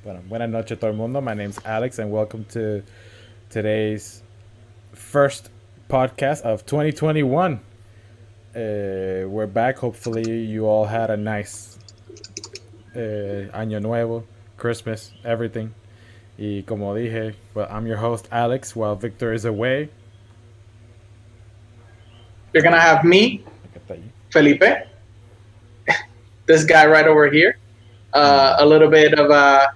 Bueno, buenas noches todo el mundo. My name's Alex and welcome to today's first podcast of 2021. We're back. Hopefully you all had a nice Año Nuevo, Christmas, everything. Y como dije, well, I'm your host Alex while Victor is away. You're gonna have me, Aquí está ahí. Felipe, this guy right over here, a little bit of a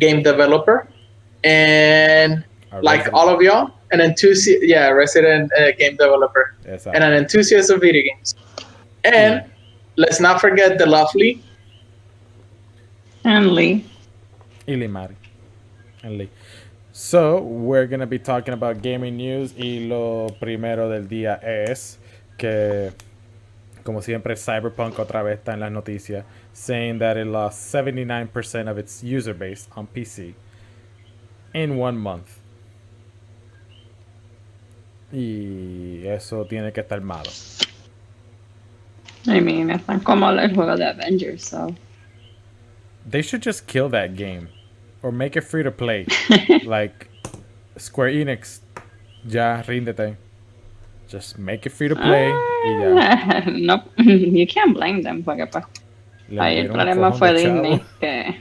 game developer, and A like resident. all of y'all, an enthusiast, yeah, resident game developer, and an Exacto. enthusiast of video games. Y, And let's not forget the lovely. And Lee. y Limari. And Lee. So, we're going to be talking about gaming news y lo primero del día es que, como siempre, Cyberpunk otra vez está en las noticias, saying that it lost 79% of its user base on PC in 1 month. Y eso tiene que estar malo. I mean, están como el juego de Avengers, so. They should just kill that game or make it free to play. Like Square Enix, ya ríndete. Just make it free to play y ya. No, you can't blame them, porque pues, Le ahí el metieron un problema cojón fue de Disney, chavo.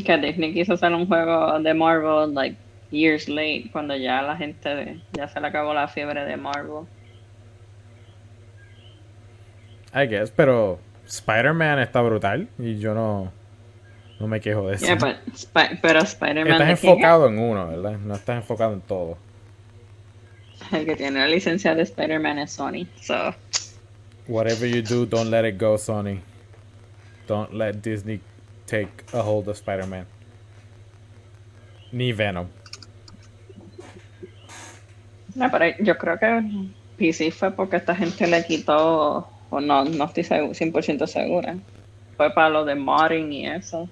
que Disney quiso hacer un juego de Marvel, like, years late, cuando ya la gente, ya se le acabó la fiebre de Marvel. I guess, pero Spider-Man está brutal y yo no me quejo de eso. Yeah, but pero Spider-Man Estás de quién es? enfocado en uno, ¿verdad? No estás enfocado en todo. El que tiene la licencia de Spider-Man es Sony, so. Whatever you do, don't let it go, Sony. Don't let Disney take a hold of Spider-Man. Ni Venom. No, pero yo creo que PC fue porque esta gente le quitó, o no estoy 100% segura. Fue para lo de modding y eso.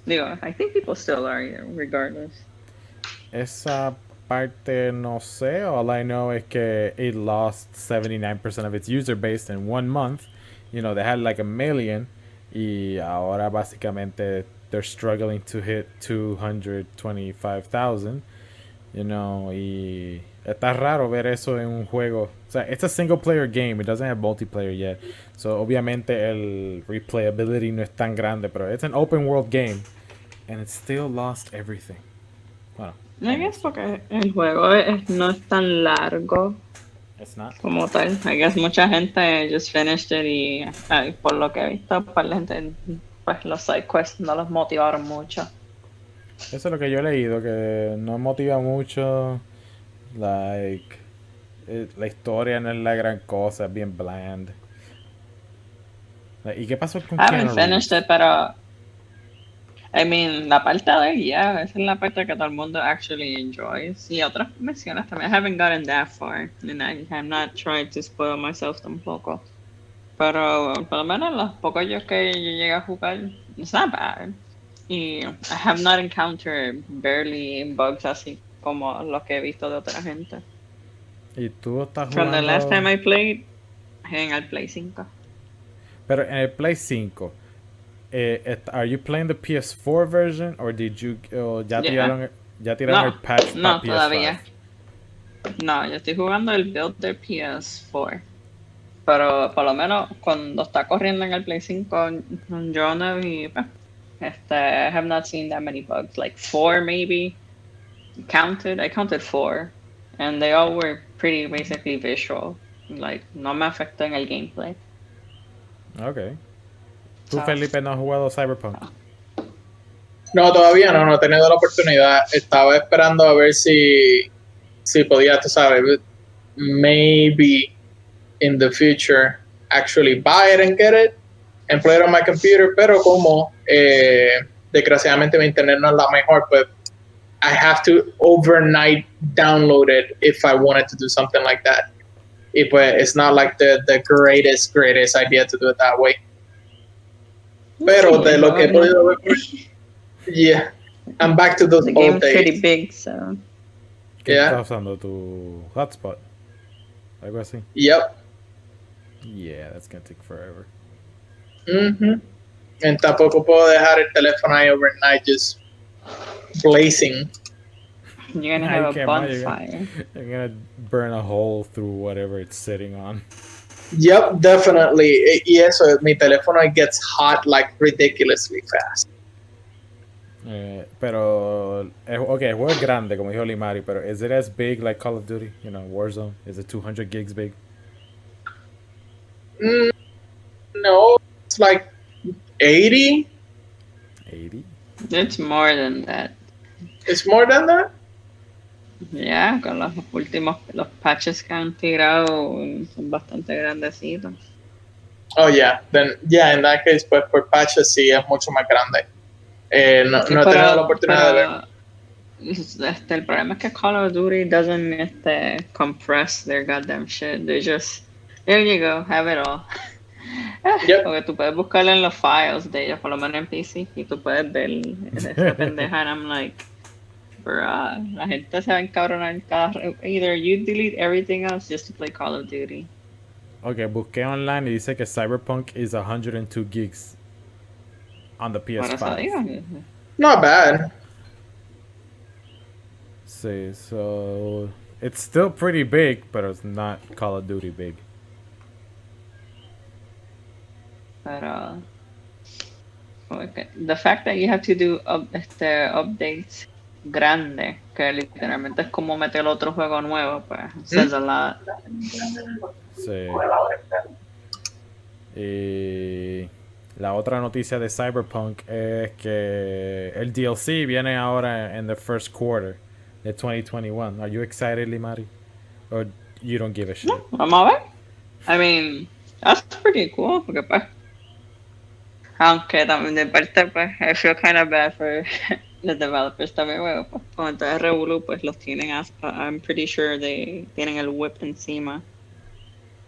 Digo, I think people still are here, regardless. Esa parte no sé. All I know is que it lost 79% of its user base in 1 month. You know, they had like a million. Y ahora básicamente they're struggling to hit 225,000. You know, y está raro ver eso en un juego. O sea, it's a single player game. It doesn't have multiplayer yet. So, obviamente el replayability no es tan grande, pero it's an open world game. And it still lost everything. Bueno, I guess porque el juego no es tan largo it's not. como tal. I guess mucha gente just finished it y por lo que he visto, pues la gente, pues los side quests no los motivaron mucho. Eso es lo que yo he leído, que no motiva mucho. Like, la historia no es la gran cosa, es bien bland. Like, ¿y qué pasó con I haven't Keanu finished Reeves? it, pero I mean, la parte de esa es la parte que todo el mundo actually enjoys. Y otras menciones también. I haven't gotten that far. And I'm not trying to spoil myself tampoco. Pero por lo menos los pocos yo que yo llegué a jugar, it's not bad. Y I have not encountered barely bugs así como los que he visto de otra gente. Y tú estás From the last time jugando. I played, en el Play 5. Pero en el Play 5, are you playing the PS4 version or did you ya Yeah. tiraron el No, patch no, para todavía. PS5? No, yo estoy jugando el build de PS4. Pero por lo menos cuando está corriendo en el Play 5, yo no vi. I have not seen that many bugs. Like 4 maybe. I counted 4. And they all were pretty basically visual. Like, no me afectó en el gameplay. Ok. ¿Tú, So, Felipe, no has jugado Cyberpunk? No, todavía no he tenido la oportunidad. Estaba esperando a ver si podía, tú sabes, maybe in the future actually buy it and get it and play it on my computer, pero como desgraciadamente mi internet no es la mejor, pues I have to overnight download it if I wanted to do something like that. Y pues it's not like the greatest idea to do it that way. Pero de lo que he podido ver, yeah, I'm back to those the old game's pretty days. big, so. ¿Qué Yeah. estás usando? ¿Tu hotspot? Algo así. Yep. Yeah, that's gonna take forever. Mm-hmm. And tampoco puedo dejar el teléfono ahí overnight just blazing. You're gonna Nah, have you a can't mind. bonfire. You're gonna burn a hole through whatever it's sitting on. Yep, definitely. Y eso, mi teléfono it gets hot like ridiculously fast. Pero, ok, el juego es grande, como dijo Limari, pero is it as big like Call of Duty? You know, Warzone? Is it 200 gigs big? Mm, no, it's like 80. 80? It's more than that. It's more than that. Ya, con los últimos, los patches que han tirado son bastante grandecitos. Oh yeah, then yeah, in that case, pues por patches sí es mucho más grande. No he tenido la oportunidad de ver. El problema es que Call of Duty doesn't compress their goddamn shit. They just, there you go, have it all. Yep. Porque tú puedes buscarlo en los files de ellos, por lo menos en PC, y tú puedes ver esa pendeja, and I'm like, bruh, la gente se va a encabronar either you delete everything else just to play Call of Duty. Ok, busqué online y dice que Cyberpunk is 102 gigs on the Por eso PS5. digo. Not bad. Sí, so it's still pretty big, but it's not Call of Duty big. Pero okay. The fact that you have to do updates grandes, que literalmente es como meter otro juego nuevo, pues says a lot. Sí. Y la otra noticia de Cyberpunk es que el DLC viene ahora en the first quarter de 2021. Are you excited, Limari? Or you don't give a shit? Vamos a ver. I mean, that's pretty cool, porque pues, aunque también de parte, pues, I feel kind of bad for the developers también, bueno, pues, con todo el revolú, pues, los tienen, I'm pretty sure they tienen el whip encima.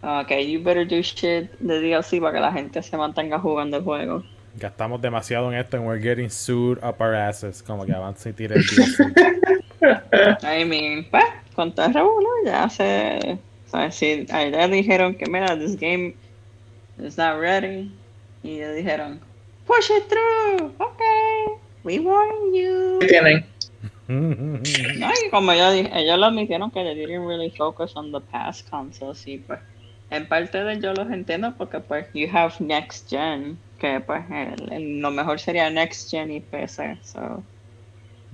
Okay, you better do shit de DLC para que la gente se mantenga jugando el juego. Gastamos demasiado en esto and we're getting sued up our asses. Como que avance y tire el DLC. I mean, pues, con todo el revolú ya o sea, si ya dijeron que, mira, this game is not ready, y ya dijeron, push it through, okay, we warn you. Tienen. No, y como ellos lo admitieron que they didn't really focus on the past consoles, y pues, en parte de yo los entiendo porque pues you have next gen, que pues lo mejor sería next gen y PC, so.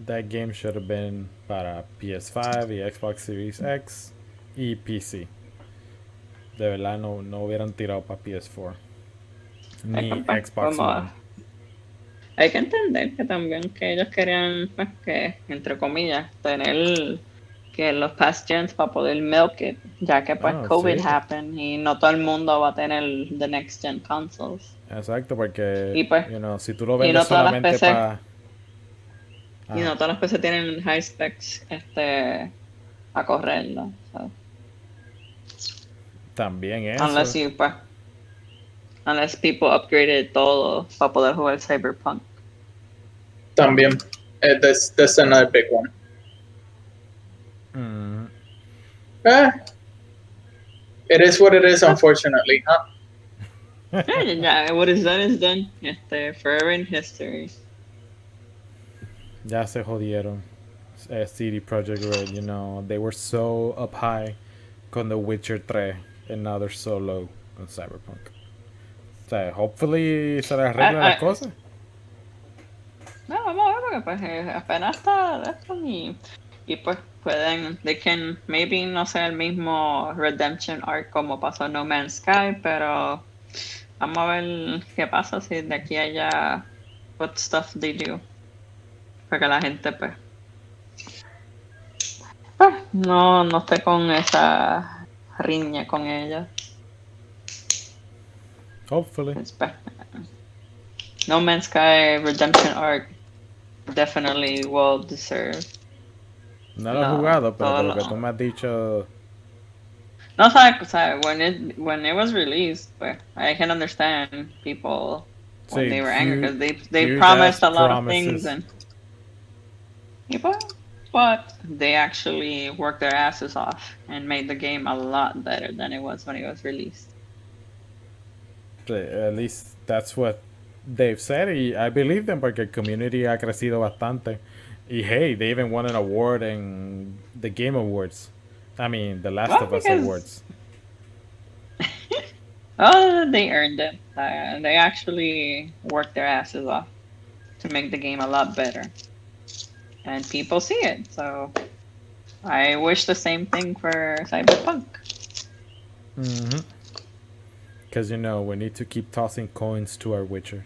That game should have been para PS5 y Xbox Series X y PC. De verdad no hubieran tirado para PS4. Ni Pues, Xbox One. hay que entender que también que ellos querían, pues, que, entre comillas, tener que los past gens para poder milk it, ya que pues COVID Sí. happened y no todo el mundo va a tener the next gen consoles. Exacto, porque Y pues, si tú lo y vendes no todas las solamente PC, para... y no todas las PC tienen high specs a correrlo. So. También eso. Unless people upgraded todo para poder jugar Cyberpunk. También. That's another big one. It is what it is, unfortunately, huh? Yeah, what is done is done. Forever in history. Ya se jodieron. CD Projekt Red, you know, they were so up high con The Witcher 3 and now they're so low con Cyberpunk. O sea, hopefully se les arregla las cosas. No, vamos a ver porque pues apenas está esto y pues they can maybe no sea el mismo redemption arc como pasó en No Man's Sky, pero vamos a ver qué pasa si de aquí a allá what stuff they do para que la gente pues no esté con esa riña con ellos. Hopefully. No Man's Sky redemption arc definitely well deserved. No lo he jugado, pero por lo que tú me has dicho. No, o when it was released, but I can understand people when they were angry because they promised a lot of things and but they actually worked their asses off and made the game a lot better than it was when it was released. At least that's what they've said, y I believe them porque el community ha crecido bastante. Y hey, they even won an award in the Game Awards. I mean, the Last Well, of Us because Awards. oh, they earned it. They actually worked their asses off to make the game a lot better, and people see it. So I wish the same thing for Cyberpunk. Because, we need to keep tossing coins to our Witcher.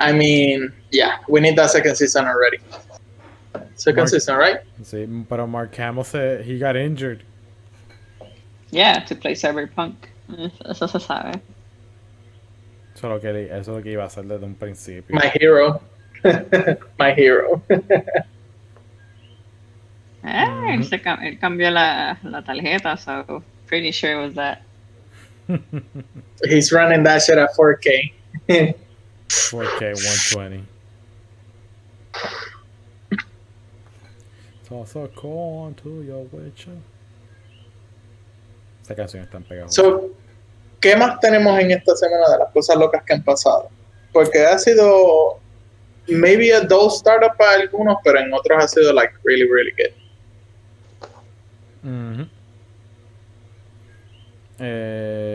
I mean, yeah, we need that second season already. Second Mark, season, right? sí, pero Mark Hamill said he got injured. Yeah, to play Cyberpunk. Eso se sabe. Eso es lo que iba a hacer desde un principio. My hero. My hero. Él cambió la tarjeta, so pretty sure it was that. He's running that shit at 4K. 4K 120. Toss a coin to your Witcher. Esta canción es tan pegajosa. So, ¿qué más tenemos en esta semana de las cosas locas que han pasado? Porque ha sido maybe a dull startup para algunos, pero en otros ha sido like really, really good.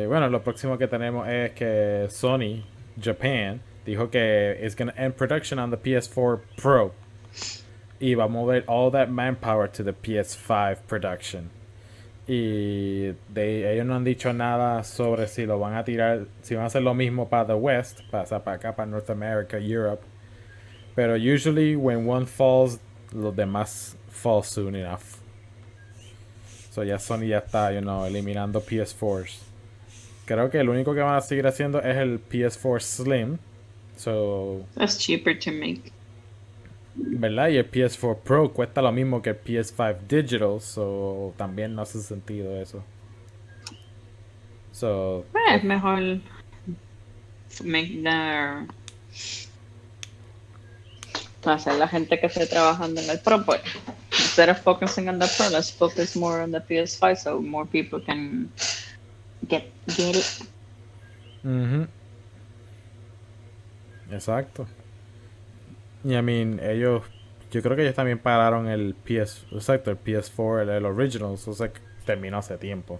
Bueno, lo próximo que tenemos es que Sony Japan dijo que is going to end production on the PS4 Pro y va a mover all that manpower to the PS5 production. Y ellos no han dicho nada sobre si lo van a tirar, si van a hacer lo mismo para the West, para acá, para North America, Europe. Pero usually when one falls, los demás fall soon enough. So ya Sony ya está, eliminando PS4s. Creo que el único que van a seguir haciendo es el PS4 Slim. So, That's cheaper to make. ¿verdad? Y el PS4 Pro cuesta lo mismo que el PS5 Digital, so también no hace sentido eso. So, Es mejor make the hacer la gente que esté trabajando en el Pro, but instead of focusing on the Pro, let's focus more on the PS5 so more people can get it. Exacto. Y I mean, yo creo que ellos también pararon el exacto, el PS4, el original, o sea, que terminó hace tiempo.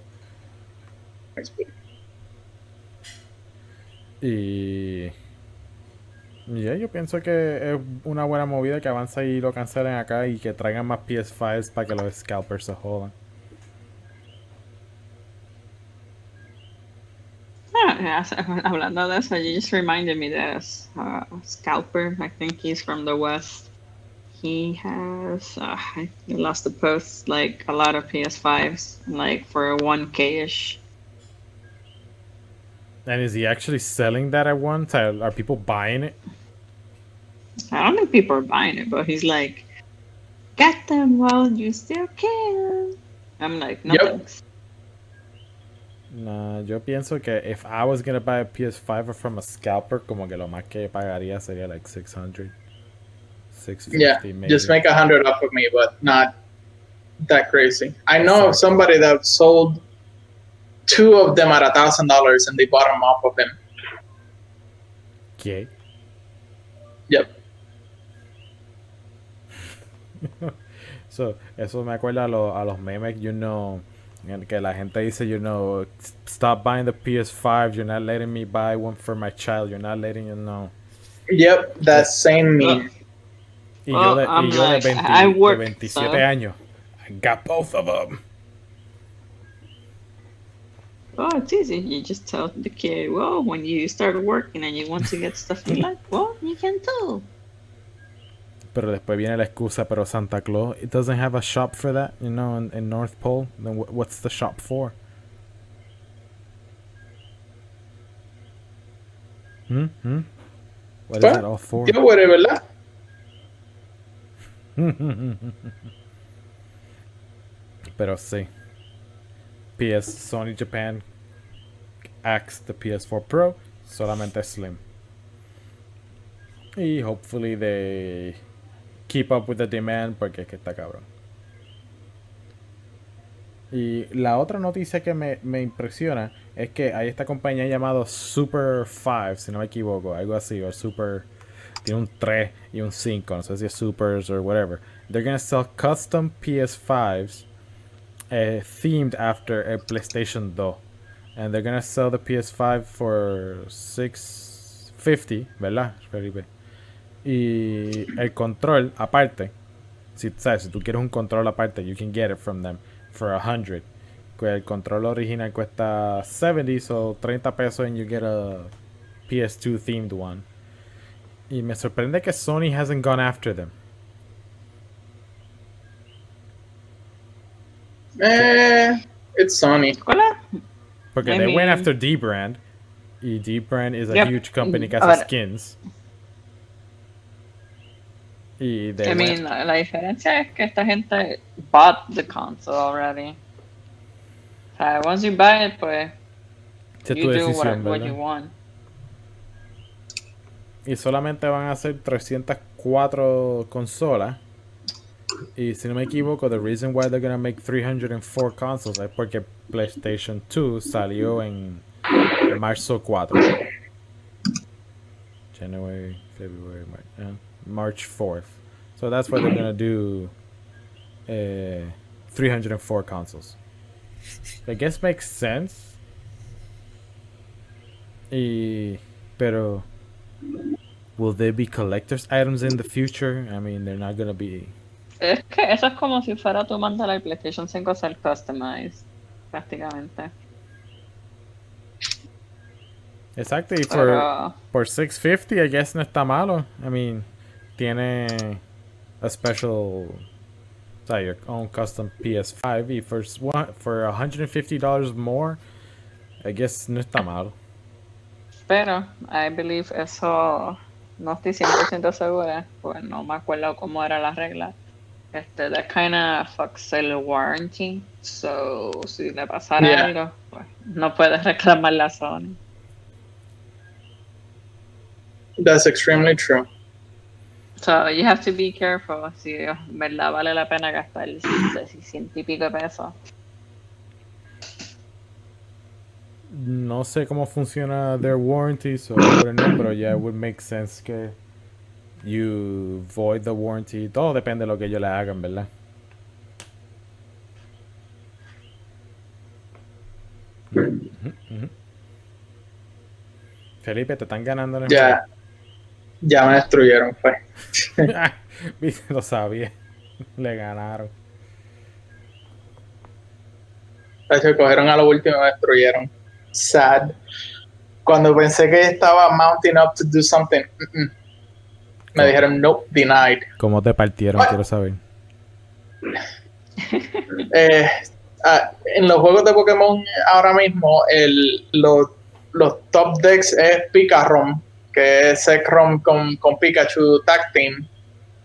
Y ya yo pienso que es una buena movida que avance y lo cancelen acá y que traigan más PS5s para que los scalpers se jodan. Hablando de eso, you just reminded me that Scalper, I think he's from the West. He has, I lost the post, like a lot of PS5s, like for 1K-ish. And is he actually selling that at once? Are people buying it? I don't think people are buying it, but he's like, get them while you still can. I'm like, no thanks. Nah, yo pienso que if I was gonna buy a PS5 from a scalper, como que lo más que pagaría sería like 600, 650 maybe. Just make 100 off of me, but not that crazy. I know of somebody that sold 2 of them at $1,000 and they bought them off of him. ¿Qué? Yep. So, eso me acuerda a los memes, en que la gente dice, stop buying the PS5, you're not letting me buy one for my child, you're not letting you know. Yep, that same meme. Y yo de, like, de 27 años, I got both of them. Oh, it's easy. You just tell the kid, well, when you start working and you want to get stuff you like, well, you can too. Pero después viene la excusa, pero Santa Claus, it doesn't have a shop for that, in North Pole. Then what's the shop for? What is that all for? Qué bueno, ¿verdad? Pero sí. Sony Japan axed the PS4 Pro, solamente Slim. Y hopefully they keep up with the demand porque es que está cabrón. Y la otra noticia que me impresiona es que hay esta compañía llamada Super 5, si no me equivoco, algo así, o Super. Tiene un 3 y un 5, no sé si es Supers or whatever. They're gonna sell custom PS5s themed after a PlayStation 2. And they're gonna sell the PS5 for 650, ¿verdad, Felipe? Y el control, aparte, si, ¿sabes? Si tú quieres un control aparte, you can get it from them for 100. El control original cuesta 70, so 30 pesos and you get a PS2 themed one. Y me sorprende que Sony hasn't gone after them. It's Sony. Hola. Porque I they went mean, after D-Brand. Y D-Brand is a yep. huge company que A hace ver, skins. Y they I went. mean, la diferencia es que esta gente bought the console already. O sea, once you buy it, pues, Esa es tu you do decisión, what you ¿verdad? want. Y solamente van a hacer 304 consolas. Y si no me equivoco, the reason why they're gonna make 304 consoles es porque PlayStation 2 salió en marzo 4. January, February, March 4th. So that's why they're gonna do 304 consoles. I guess makes sense. Pero will they be collector's items in the future? I mean, they're not gonna be. Es que eso es como si fuera tú mandar al PlayStation 5 a ser customized, prácticamente. Exacto, y Pero, por 650, I guess no está malo. I mean, tiene a special, your own custom PS5. Y for $150 more, I guess no está malo. I believe eso, no estoy 100% segura, pues no me acuerdo cómo era la regla. That kind of fucks el warranty. So, si le pasara Yeah, algo, pues no puedes reclamar la Sony. that's extremely true. So, you have to be careful. Si en verdad vale la pena gastar 600 y pico de pesos. No sé cómo funciona their warranty, so I wouldn't know, pero yeah, it would make sense que you void the warranty. Todo depende de lo que ellos le hagan, ¿verdad? Felipe, te están ganando en el juego. Ya me destruyeron, fue. Viste, lo sabía. Le ganaron. De hecho, cogieron a lo último y me destruyeron. Sad. Cuando pensé que estaba mounting up to do something, me dijeron, nope, denied. ¿Cómo te partieron? Quiero saber. En los juegos de Pokémon ahora mismo, los top decks es Pikarom, que es Zekrom con Pikachu Tag Team.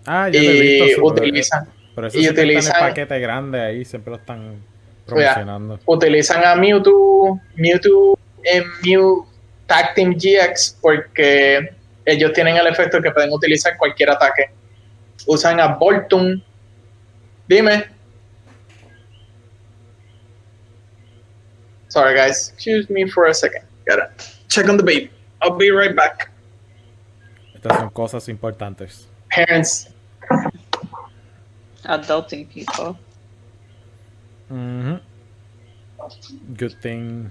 Ah, yo lo he visto. Y utilizan. Pero eso Y siempre está en el utilizan, paquete grande ahí, siempre lo están promocionando. utilizan a Mewtwo en Mew Tag Team GX porque ellos tienen el efecto que pueden utilizar cualquier ataque. Usan a Boltun. Dime. Sorry, guys. Excuse me for a second. Gotta check on the baby. I'll be right back. Estas son cosas importantes. Parents. Adulting people. Good thing,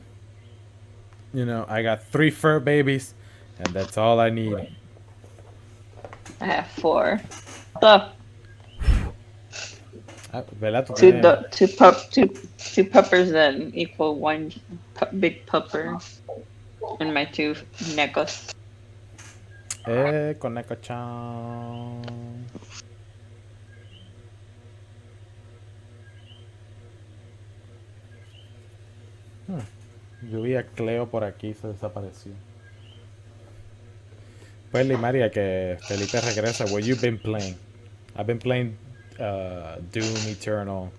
I got 3 fur babies, and that's all I need. I have 4. What ¿Verdad? two puppers then equal one big pupper. And my 2 necos. Con Neko-chan. Yo vi a Cleo por aquí, se desapareció. Pues María, que Felipe regresa. What you been playing? I've been playing Doom Eternal.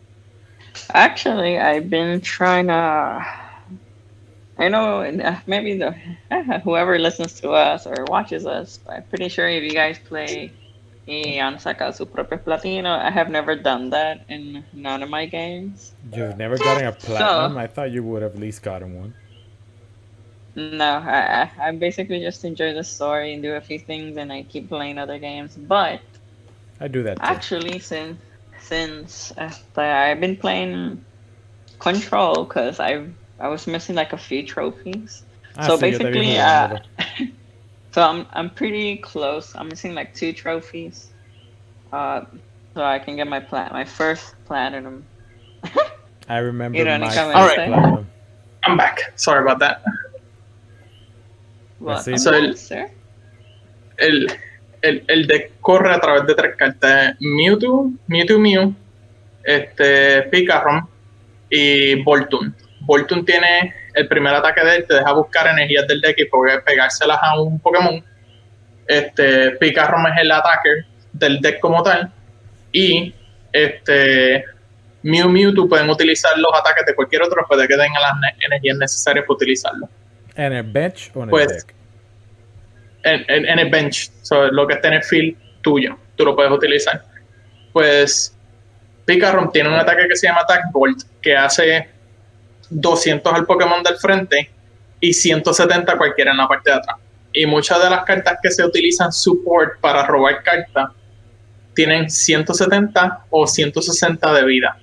Actually, I've been trying to. I know maybe whoever listens to us or watches us, I'm pretty sure if you guys play y han sacado sus propios platinos. I have never done that in none of my games. You've never gotten a So, platinum? I thought you would have at least gotten one. no, I basically just enjoy the story and do a few things and I keep playing other games. But I do that too. actually, since I've been playing Control because I was missing like a few trophies. Ah, So sí, yo te vi basically, jugándolo. so I'm pretty close. I'm missing like 2 trophies. So I can get my first platinum. I remember my Irónicamente. first Alright. platinum. I'm back. Sorry about that. What? Sí. So Sir? el deck corre a través de 3 cartas: Mewtwo, Mew, Picaron y Voltoon. Voltoon tiene el primer ataque de él, te deja buscar energías del deck y poder pegárselas a un Pokémon. Picaron es el ataque del deck como tal. Y Mew, tú pueden utilizar los ataques de cualquier otro después de que tengan las energías necesarias para utilizarlo. ¿En el bench o en el Pues deck? en el bench, so, lo que está en el field tuyo, tú lo puedes utilizar. Pues Picaron tiene un ataque que se llama Attack Bolt, que hace 200 al Pokémon del frente y 170 cualquiera en la parte de atrás. Y muchas de las cartas que se utilizan support para robar cartas tienen 170 o 160 de vida.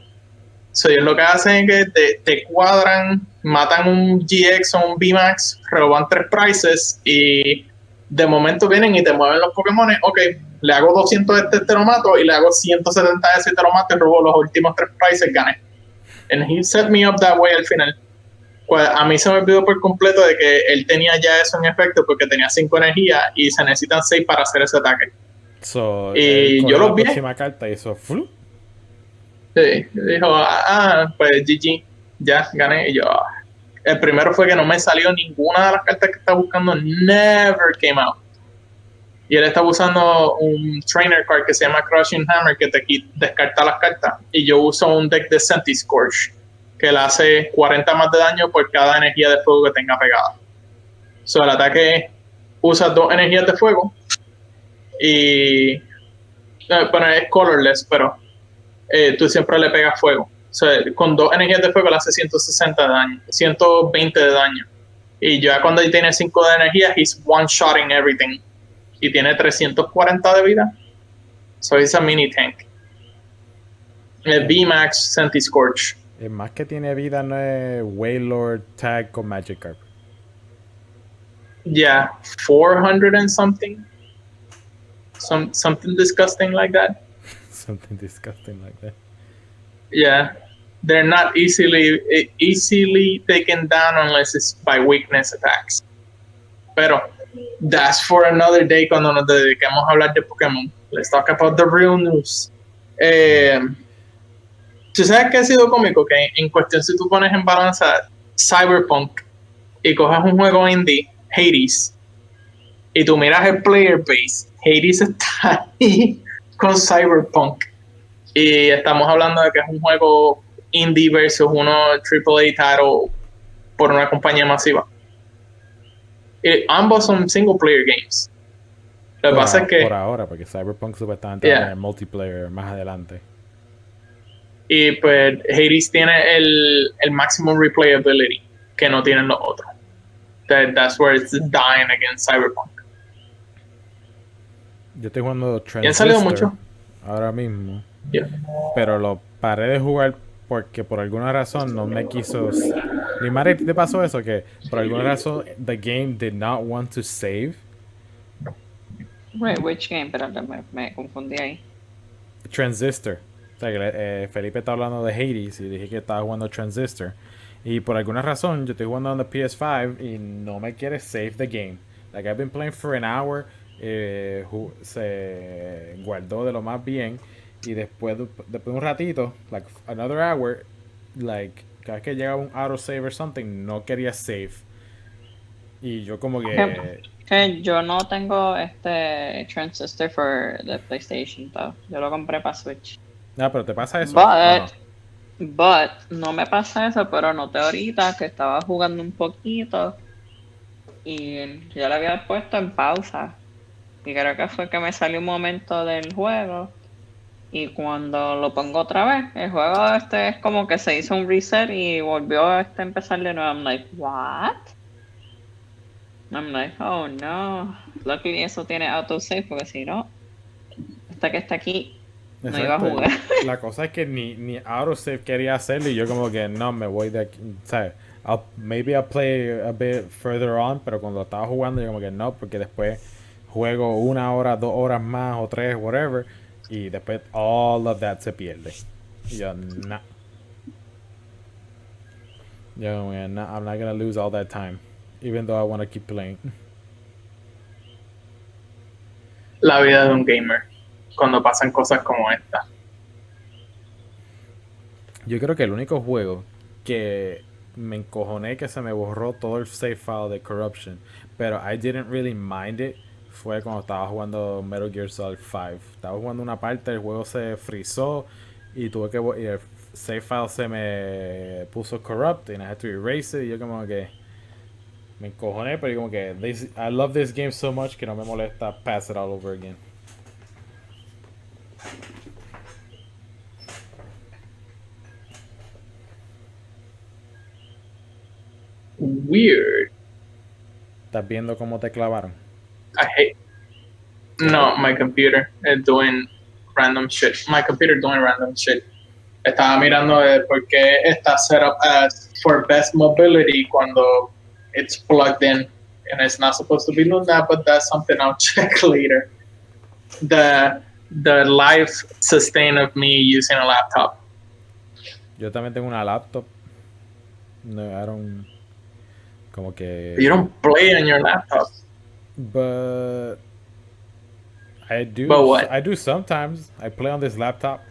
So, ellos lo que hacen es que te cuadran, matan un GX o un VMAX, roban 3 prices y de momento vienen y te mueven los Pokémon. Ok, le hago 200 de este, te lo mato, y le hago 170 de ese, te lo mato y robo los últimos 3 prices, gané. And he set me up that way al final. Pues a mí se me olvidó por completo de que él tenía ya eso en efecto porque tenía 5 energías y se necesitan 6 para hacer ese ataque. So, Y yo la los vi. próxima carta y eso. ¡flu! Sí, dijo, pues GG, ya gané. Y yo, el primero fue que no me salió ninguna de las cartas que estaba buscando, never came out. Y él estaba usando un trainer card que se llama Crushing Hammer que te descarta las cartas. Y yo uso un deck de Sentiscorch que le hace 40 más de daño por cada energía de fuego que tenga pegada. So, el ataque usa 2 energías de fuego y bueno, es colorless, pero tú siempre le pegas fuego. O sea, con 2 energías de fuego le hace 160 de daño, 120 de daño. Y ya cuando tiene 5 de energía, he's one-shotting everything. Y tiene 340 de vida. So it's a mini tank. El VMAX Sentiscorch. El más que tiene vida no es Wailord Tag con Magikarp. Yeah, 400 and something. Something disgusting like that. Something disgusting like that. Yeah, they're not easily taken down unless it's by weakness attacks. Pero that's for another day cuando nos dediquemos a hablar de Pokémon. Let's talk about the real news. ¿Tú sabes qué ha sido cómico? Que en cuestión, si tú pones en balanza Cyberpunk y coges un juego indie, Hades, y tú miras el player base, Hades está ahí con Cyberpunk. Y estamos hablando de que es un juego indie versus uno AAA title por una compañía masiva. Y ambos son single player games. Lo que pasa es que por ahora, porque Cyberpunk supuestamente va a tener multiplayer más adelante. Y pues Hades tiene el maximum replayability que no tienen los otros. That's where it's dying against Cyberpunk. Yo estoy jugando Transistor. ¿Y han salido mucho? Ahora mismo. Yeah. Pero lo paré de jugar porque por alguna razón no me quiso. Ni madre te pasó eso, que por alguna razón the game did not want to save. Wait, which game? Pero me confundí ahí. Transistor. O sea, que Felipe está hablando de Hades y dije que estaba jugando Transistor. Y por alguna razón yo estoy jugando en la PS5 y no me quiere save the game. Like I've been playing for an hour. Se guardó de lo más bien. Y después de un ratito, like another hour, like cada vez que llegaba un autosave or something, no quería save. Y yo como que yo no tengo Transistor for the PlayStation, though. Yo lo compré para Switch. No, pero te pasa eso. But no me pasa eso, pero noté ahorita que estaba jugando un poquito y yo le había puesto en pausa. Y creo que fue que me salió un momento del juego. Y cuando lo pongo otra vez, el juego es como que se hizo un reset y volvió a empezar de nuevo. I'm like, what? I'm like, oh no. Luckily eso tiene autosave porque si no, hasta que está aquí, no iba a Exacto. jugar. La cosa es que ni autosave quería hacerlo y yo como que no, me voy de aquí. ¿Sabes? Maybe I'll play a bit further on, pero cuando estaba jugando yo como que no, porque después juego 1 hora, 2 horas más o 3, whatever, y después all of that se pierde. Y yo, nah. Yo como que, nah, I'm not gonna lose all that time, even though I want to keep playing. La vida de un gamer cuando pasan cosas como esta. Yo creo que el único juego que me encojoné que se me borró todo el save file de Corruption, pero I didn't really mind it, fue cuando estaba jugando Metal Gear Solid 5. Estaba jugando una parte, el juego se frizó y tuve que y el save file se me puso corrupt and I had to erase it y yo como que me encojoné, pero como que I love this game so much que no me molesta pass it all over again. Weird. ¿Estás viendo cómo te clavaron? I hate. No, my computer is doing random shit. My computer doing random shit. Estaba mirando por qué está set up as for best mobility cuando it's plugged in and it's not supposed to be doing that, but that's something I'll check later. The life sustain of me using a laptop. Yo también tengo una laptop. No, I don't. Como que. You don't play on your laptop. But I do. But what? I do sometimes. I play on this laptop.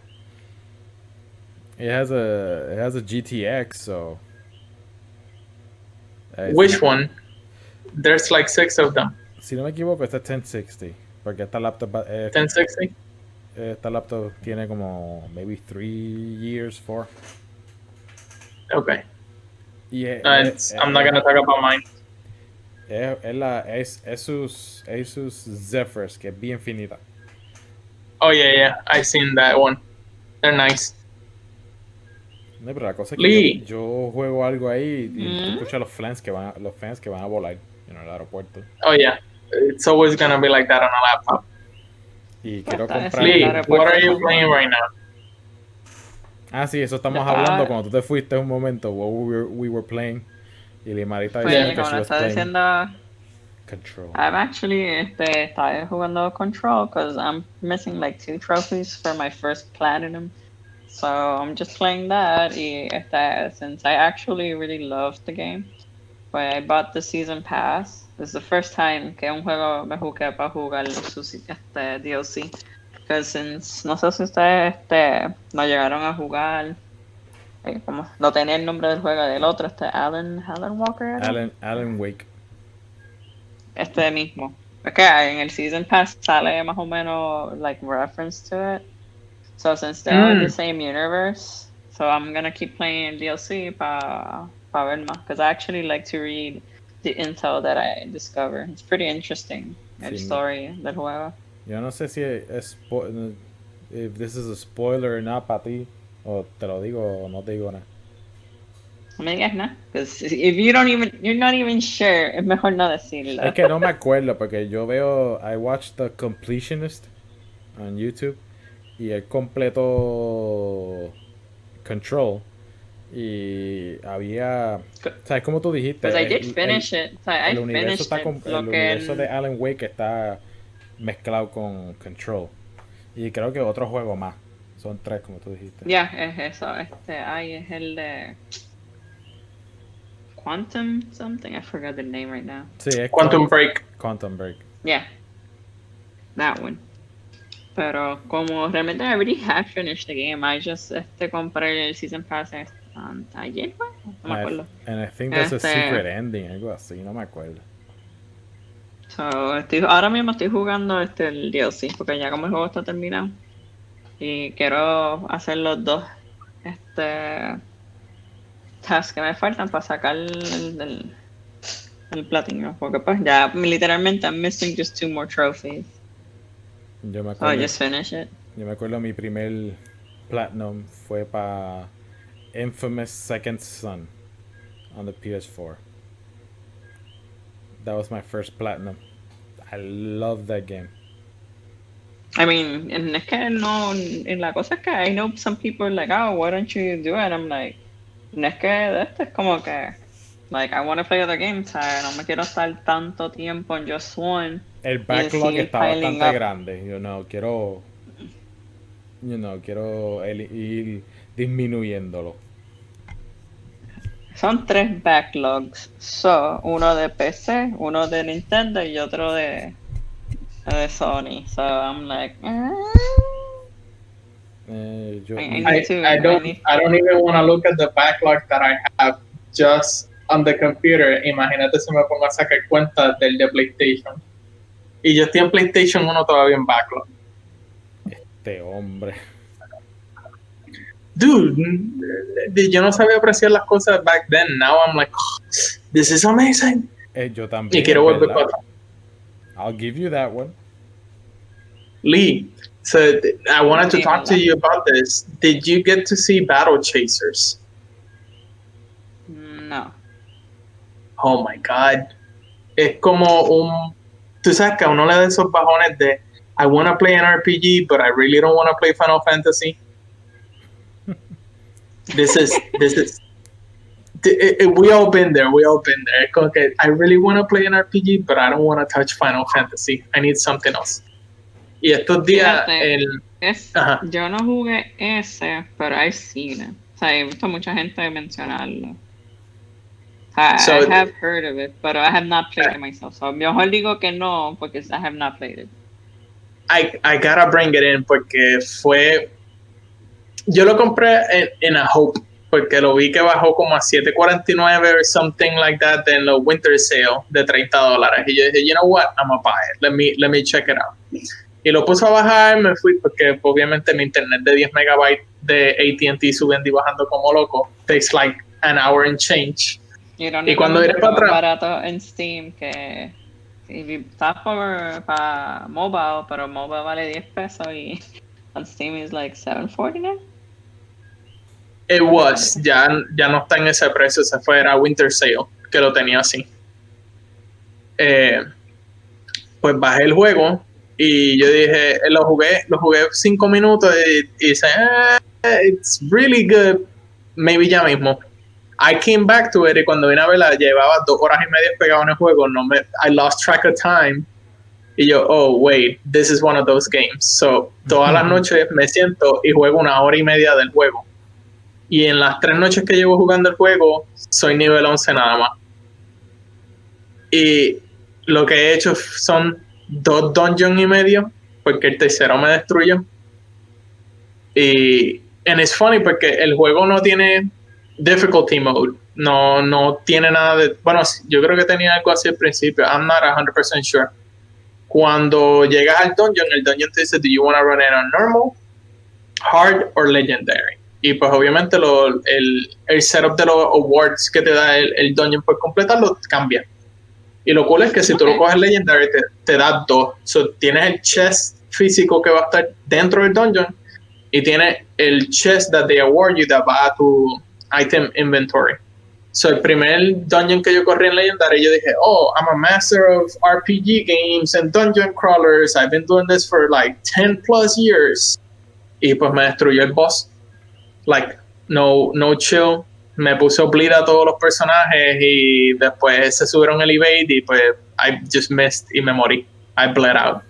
It has a GTX, so. Which one? There's like 6 of them. Si no me equivoco, esta es 1060. Porque esta laptop. 1060? Esta laptop tiene como maybe 3 years, 4. Okay. Yeah, I'm not gonna talk about mine. Es la Asus Zephyrs, que es bien finita. Oh yeah, I've seen that one. They're nice. No, pero la cosa es que Lee. yo juego algo ahí y tú escuchas los fans que van a volar en el aeropuerto. Oh yeah, it's always gonna be like that on a laptop. Y quiero Hasta comprar. Lee, aeropuerto what are you tampoco. playing right now? Ah, sí, eso estamos Estaba- hablando cuando tú te fuiste un momento. What we were playing. Y Limarita Pues, diciendo que como she lo was estaba playing diciendo, Control. I'm actually estaba jugando Control because I'm missing like 2 trophies for my first platinum. So I'm just playing that. Y since I actually really loved the game, when I bought the season pass, this is the first time que un juego me jugué para jugar su DLC. Because since no sé si ustedes no llegaron a jugar, como no tenía el nombre del juego del otro, Alan Walker. ¿Era? Alan Wake. Mismo. Es que en el Season Pass sale más o menos like reference to it. So since they're in the same universe, so I'm gonna keep playing DLC pa ver más. Because I actually like to read the intel that I discover. It's pretty interesting. El Sí, story del juego. Yo no sé si if this is a spoiler or not para ti. O te lo digo o no te digo nada. No me digas nada. Because if you're not even sure, es mejor no decirlo. Es que no me acuerdo porque yo veo, I watched The Completionist on YouTube y él completó Control y había, ¿sabes? Como tú dijiste, Because I did finish it. So I el universo finished está it. el universo de Alan Wake está mezclado con Control y creo que otro juego más. Son 3 como tú dijiste. Ya, es eso. Es el de Quantum something. I forgot the name right now. Sí, es Quantum Break. Quantum Break. Yeah, that one. Pero como realmente I already had finished the game, I just compré el Season Pass ayer, ¿fue? No me acuerdo. And I think there's a secret ending, algo así, no me acuerdo. So, ahora mismo estoy jugando el DLC, porque ya como el juego está terminado. Y quiero hacer los 2 tasks que me faltan para sacar el platino. Porque pues ya literalmente I'm missing just 2 more trophies. Yo me So I acuerdo, just finished it. yo me acuerdo mi primer platinum fue para Infamous Second Son on the PS4. That was my first platinum. I love that game. I mean, and es que no, en la cosa es que I know some people are like, oh, why don't you do it? I'm like, no es que de esto es como que, like, I want to play other games, ¿sabes? No me quiero estar tanto tiempo en just one El y backlog seguir está piling bastante up. grande. Quiero ir disminuyéndolo. Son 3 backlogs. So, uno de PC, uno de Nintendo y otro de Sony. So, I'm like, Yo, I mi, need to, I I don't need. I don't even want to look at the backlog that I have just on the computer. Imagínate si me pongo a sacar cuenta del de PlayStation. Y yo estoy en PlayStation 1 todavía en backlog. este hombre. Dude, yo no sabía apreciar las cosas back then. Now I'm like, oh, this is amazing. Yo Y también, quiero es volver verdad. para atrás. I'll give you that one. Lee, so I wanted to Sí, talk to ¿verdad? you about this. Did you get to see Battle Chasers? No. Oh my God. Es como un. Tú sabes que a uno le da esos bajones de I want to play an RPG, but I really don't want to play Final Fantasy. This is. We all been there. We all been there. Es como que I really want to play an RPG, but I don't want to touch Final Fantasy. I need something else. Y estos días, Fíjate, ajá. yo no jugué ese, pero I've seen it. O sea, he visto mucha gente mencionarlo. I So have heard of it, but I have not played it myself. So, mejor digo que no, porque I have not played it. I gotta bring it in porque fue. Yo lo compré en a Hope porque lo vi que bajó como a 7.49 or something like that en los winter sale de $30. Y yo dije, you know what, I'm gonna buy it. Let me check it out. Y lo puse a bajar, me fui porque obviamente mi internet de 10 megabytes de AT&T subiendo y bajando como loco. Takes like an hour and change. Y cuando iré Irónicamente para está más atrás, barato en Steam que si estás para mobile, pero mobile vale 10 pesos y on Steam is like $7.49. it was, ya no está en ese precio, se fue, era winter sale, que lo tenía así. Pues bajé el juego y yo dije, lo jugué 5 minutos y dije, it's really good, maybe ya mismo. I came back to it y cuando vine a verla llevaba 2 horas y media pegado en el juego, I lost track of time y yo, oh wait, this is one of those games. So todas las noches me siento y juego 1 hora y media del juego. Y en las 3 noches que llevo jugando el juego, soy nivel 11 nada más. Y lo que he hecho son 2 dungeons y medio, porque el tercero me destruyó. And it's funny porque el juego no tiene difficulty mode. No tiene nada de. Bueno, yo creo que tenía algo así al principio. I'm not 100% sure. Cuando llegas al dungeon, el dungeon te dice: Do you want to run it on normal, hard or legendary? Y pues obviamente el setup de los awards que te da el dungeon por completarlo cambia. Y lo cool es que si tú lo coges legendary te da 2. So, tienes el chest físico que va a estar dentro del dungeon y tienes el chest that they award you that va a tu item inventory. So, el primer dungeon que yo corrí en legendary, yo dije, oh, I'm a master of RPG games and dungeon crawlers. I've been doing this for like 10 plus years. Y pues me destruyó el boss. Like, no chill. Me puse a bleed a todos los personajes y después se subieron el evade y pues I just missed y me morí. I bled out.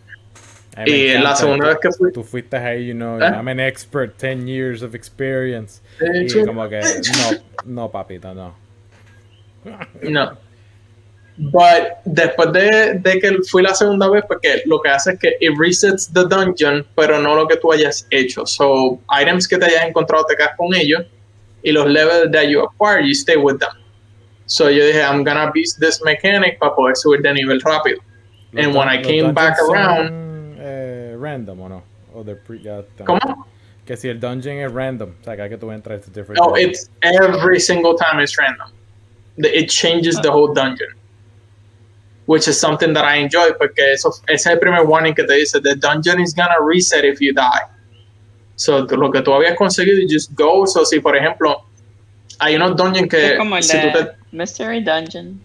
Y la segunda vez que fui... Tú fuiste ahí, ¿eh? I'm an expert, 10 years of experience. De Y hecho, como que, no, papita, no. no. But después de que fui la segunda vez, porque lo que hace es que it resets the dungeon, pero no lo que tú hayas hecho. So, items que te hayas encontrado te quedas con ellos y los levels that you acquire, you stay with them. So yo dije, I'm gonna beat this mechanic para poder subir de nivel rápido. And when I came back around... Son, random, ¿o no? O ¿Cómo? Que si el dungeon es random, o sea, que tú entras a different No, dungeon. it's every single time it's random. It changes the whole dungeon. which is something that I enjoy, porque ese es el primer warning que te dice, the dungeon is gonna reset if you die. So, lo que tú habías conseguido, you just go. So, si por ejemplo, hay unos dungeons Es que como el si tú te... de Mystery Dungeon.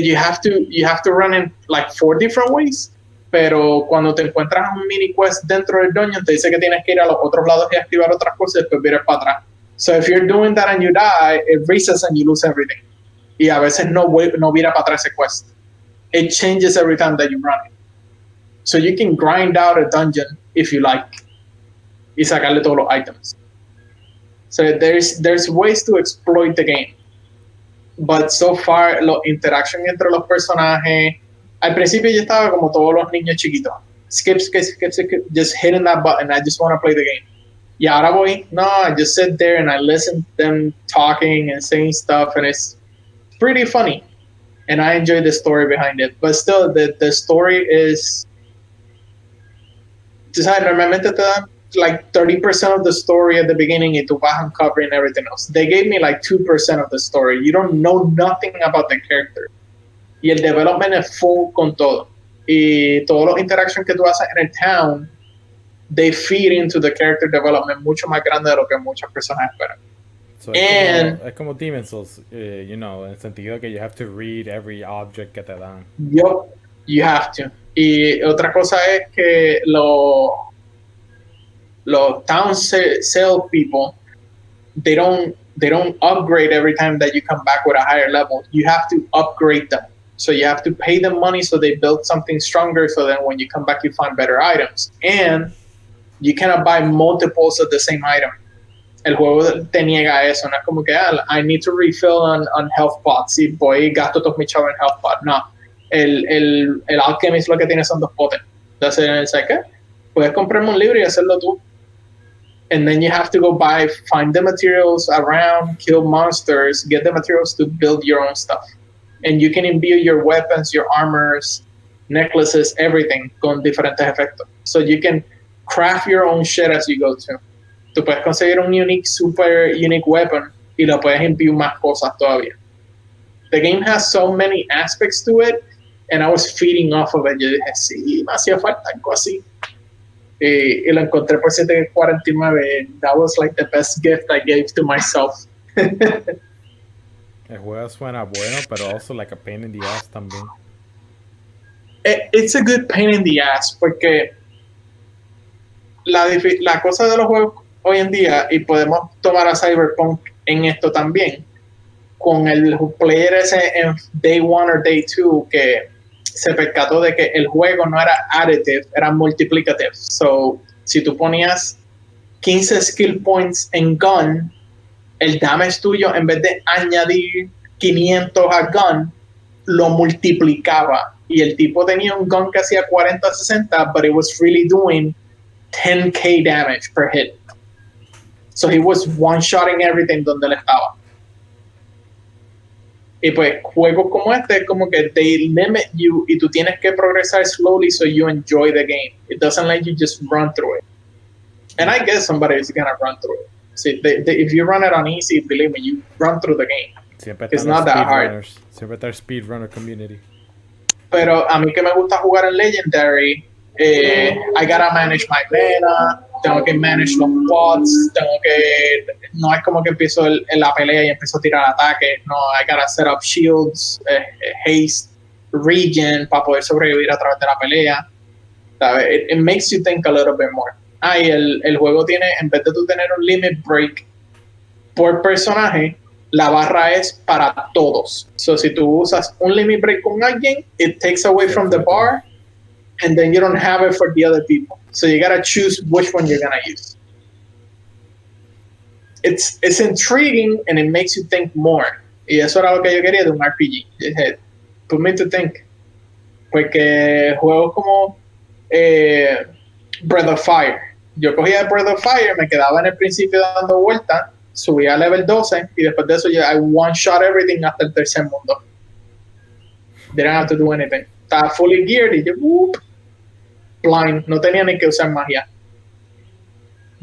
You have to run in like 4 different ways, pero cuando te encuentras un mini quest dentro del dungeon, te dice que tienes que ir a los otros lados y activar otras cosas y después vienes para atrás. So if you're doing that and you die, it resets and you lose everything. Y a veces no vira para atrás ese quest. It changes every time that you run it. So you can grind out a dungeon if you like y sacarle todos los items. So there's ways to exploit the game. But so far, la interacción entre los personajes, al principio yo estaba como todos los niños chiquitos. Skip, just hitting that button. I just want to play the game. Y ahora voy, no, I just sit there and I listen to them talking and saying stuff, and it's pretty funny. And I enjoy the story behind it. But still, the story is, tú sabes, normalmente te dan like 30% of the story at the beginning y tú vas uncovering everything else. They gave me like 2% of the story. You don't know nothing about the character. Y el development es full con todo. Y todas las interactions que tú haces en el town, they feed into the character development mucho más grande de lo que muchas personas esperan. So es como Demon's Souls, you know, en el sentido que you have to read every object que te dan. Yup, you have to. Y otra cosa es que los town sale people, they don't upgrade every time that you come back with a higher level. You have to upgrade them. So you have to pay them money so they build something stronger, so then when you come back you find better items. And you cannot buy multiples of the same item. El juego te niega eso, no es como que I need to refill on health pots y voy y gasto todos mis chavos en health pot. No, el alchemist lo que tiene son 2 potes. Entonces, ¿qué? Puedes comprarme un libro y hacerlo tú. And then you have to go find the materials around, kill monsters, get the materials to build your own stuff. And you can imbue your weapons, your armors, necklaces, everything con diferentes efectos. So you can craft your own shit as you go too. Tú puedes conseguir un super unique weapon y lo puedes imbue más cosas todavía. The game has so many aspects to it, and I was feeding off of it. Yo dije, sí, me hacía falta algo así. Y lo encontré por 7.49. That was like the best gift I gave to myself. El juego suena bueno, pero also like a pain in the ass también. It's a good pain in the ass, porque la cosa de los juegos hoy en día, y podemos tomar a Cyberpunk en esto también, con el player ese en Day 1 o Day 2 que se percató de que el juego no era additive, era multiplicative. So, si tú ponías 15 skill points en gun, el damage tuyo, en vez de añadir 500 a gun, lo multiplicaba. Y el tipo tenía un gun que hacía 40-60, but it was really doing 10k damage per hit. So he was one-shotting everything donde él estaba. Y pues juegos como este, como que they limit you y tú tienes que progresar slowly so you enjoy the game. It doesn't let you just run through it. And I guess somebody is gonna run through it. See, if you run it on easy, believe me, you run through the game. It's not that hard. Siempre está el speedrunner community. Pero a mí que me gusta jugar en Legendary, I gotta manage my mana, tengo que manage los pods, no es como que empiezo la pelea y empiezo a tirar ataques, no, I gotta set up shields, haste, regen para poder sobrevivir a través de la pelea. It makes you think a little bit more. Y el juego tiene, en vez de tú tener un limit break por personaje, la barra es para todos. So si tú usas un limit break con alguien, it takes away from the bar, and then you don't have it for the other people. So you gotta choose which one you're gonna use. It's intriguing and it makes you think more. Y eso era lo que yo quería de un RPG. Put me to think. Porque juegos como Breath of Fire. Yo cogía Breath of Fire, me quedaba en el principio dando vueltas, subía a level 12 y después de eso I one-shot everything hasta el tercer mundo. Didn't have to do anything. Estaba fully geared y yo, whoop, blind, no tenía ni que usar magia.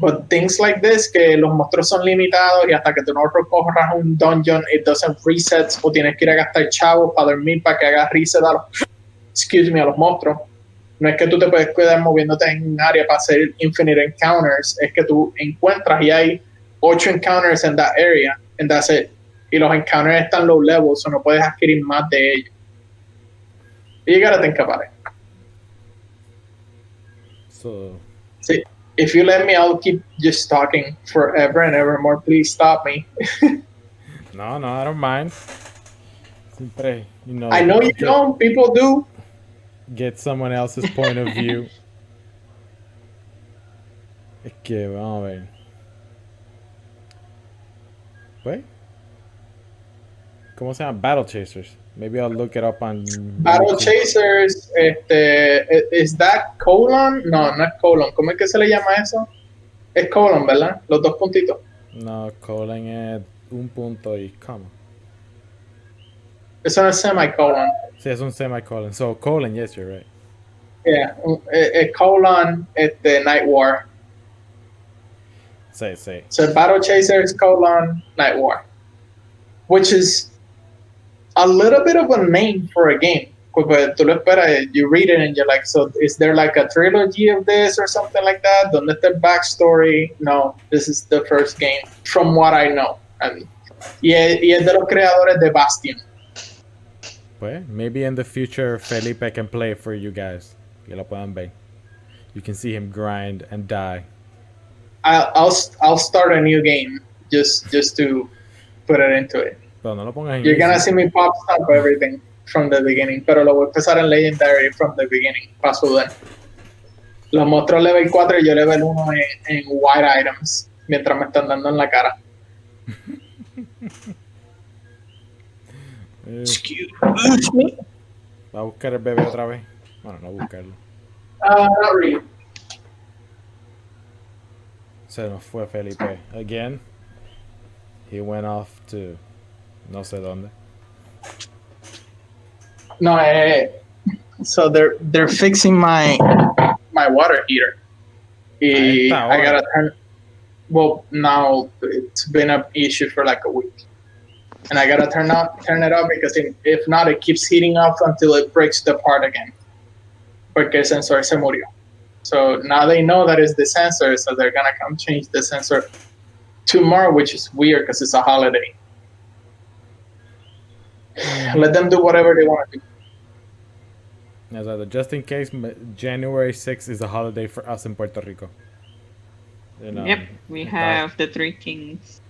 But things like this, que los monstruos son limitados y hasta que tú no recorras un dungeon, it doesn't reset, o tienes que ir a gastar chavos para dormir para que haga reset a los monstruos. No es que tú te puedes quedar moviéndote en un área para hacer infinite encounters, es que tú encuentras y hay 8 encounters en that area, and that's it. Y los encounters están low level, so no puedes adquirir más de ellos. You gotta think about it. So, See, if you let me, I'll keep just talking forever and ever more. Please stop me. no, I don't mind. Siempre, I know you don't. People do. Get someone else's point of view. Es que, vamos a ver. Pues, ¿cómo se llama? Battle Chasers. Maybe I'll look it up on Battle YouTube. Chasers, ¿is that colon? No, no es colon. ¿Cómo es que se le llama eso? Es colon, ¿verdad? Los dos puntitos. No, colon es un punto y coma. Eso no es semicolon. Sí, es un semicolon. So, colon, yes, you're right. Yeah, colon, Night War. Sí. So Battle Chasers, colon, Night War. Which is a little bit of a name for a game. Porque tú lo esperas, you read it and you're like, so is there like a trilogy of this or something like that? ¿Dónde está el backstory? No, this is the first game, from what I know. Y es de los creadores de Bastion. Pues, maybe in the future Felipe can play for you guys. Que lo puedan ver. You can see him grind and die. I'll start a new game just to put it into it. Pero no lo pongas en You're gonna easy. see me pop stomp everything from the beginning, pero lo voy a empezar en Legendary from the beginning, para sudar. Los monstruos level 4 y yo level 1 en white items, mientras me están dando en la cara. Excuse me. Va a buscar el bebé otra vez. Bueno, no buscarlo. Not really. Se nos fue Felipe. Again. He went off to no sé dónde. No, so they're fixing my water heater. Ahí está, I gotta turn. Well, now it's been an issue for like a week, and I gotta turn it off because if not, it keeps heating up until it breaks the part again. Porque el sensor se murió. So now they know that it's the sensor, so they're gonna come change the sensor tomorrow, which is weird because it's a holiday. Let them do whatever they want to do. Exacto. Just in case, January 6th is a holiday for us in Puerto Rico. You know, Yep, we have the Three Kings.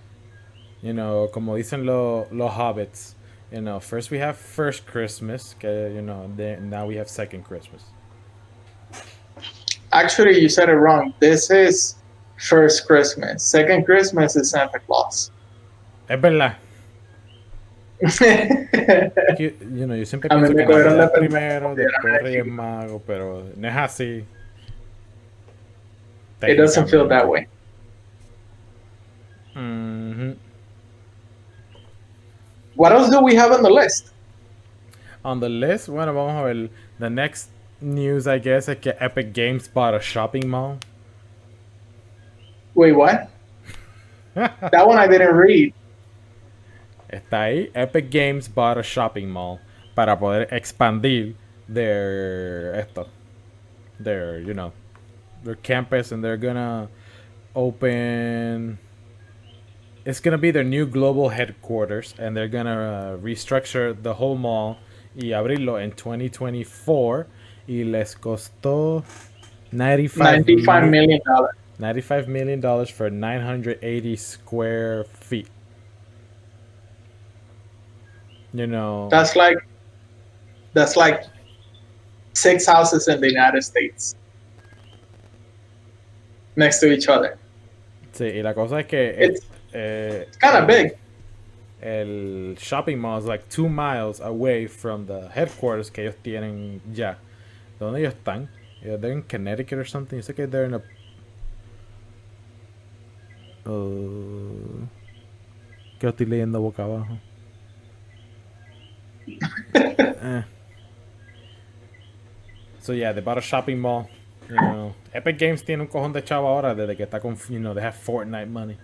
You know, como dicen los hobbits. You know, first we have first Christmas. Que, you know, now we have second Christmas. Actually, you said it wrong. This is first Christmas. Second Christmas is Santa Claus. Es verdad. You know, yo siempre A mí pienso me que cogieron Navidad la primero, pendeja. después Reyes Magos, pero no es así. It doesn't feel that way. Mhm. What else do we have on the list? On the list, bueno, vamos a ver. The next news, I guess, es que Epic Games bought a shopping mall. Wait, what? That one I didn't read. Está ahí. Epic Games bought a shopping mall para poder expandir their campus, and they're gonna open. It's gonna be their new global headquarters, and they're gonna restructure the whole mall y abrirlo en 2024. Y les costó $95 million. $95 million for 980 square feet. You know, That's like 6 houses in the United States next to each other. sí, y la cosa es que It's kind of big. El shopping mall is like 2 miles away from the headquarters que ellos tienen ya. ¿Dónde ellos están? They're in Connecticut or something. Yo sé que they're in a... ¿Qué estoy leyendo boca abajo? So yeah, they bought a shopping mall You know, Epic Games tiene un cojón de chavo ahora desde que está con, you know, they have Fortnite money.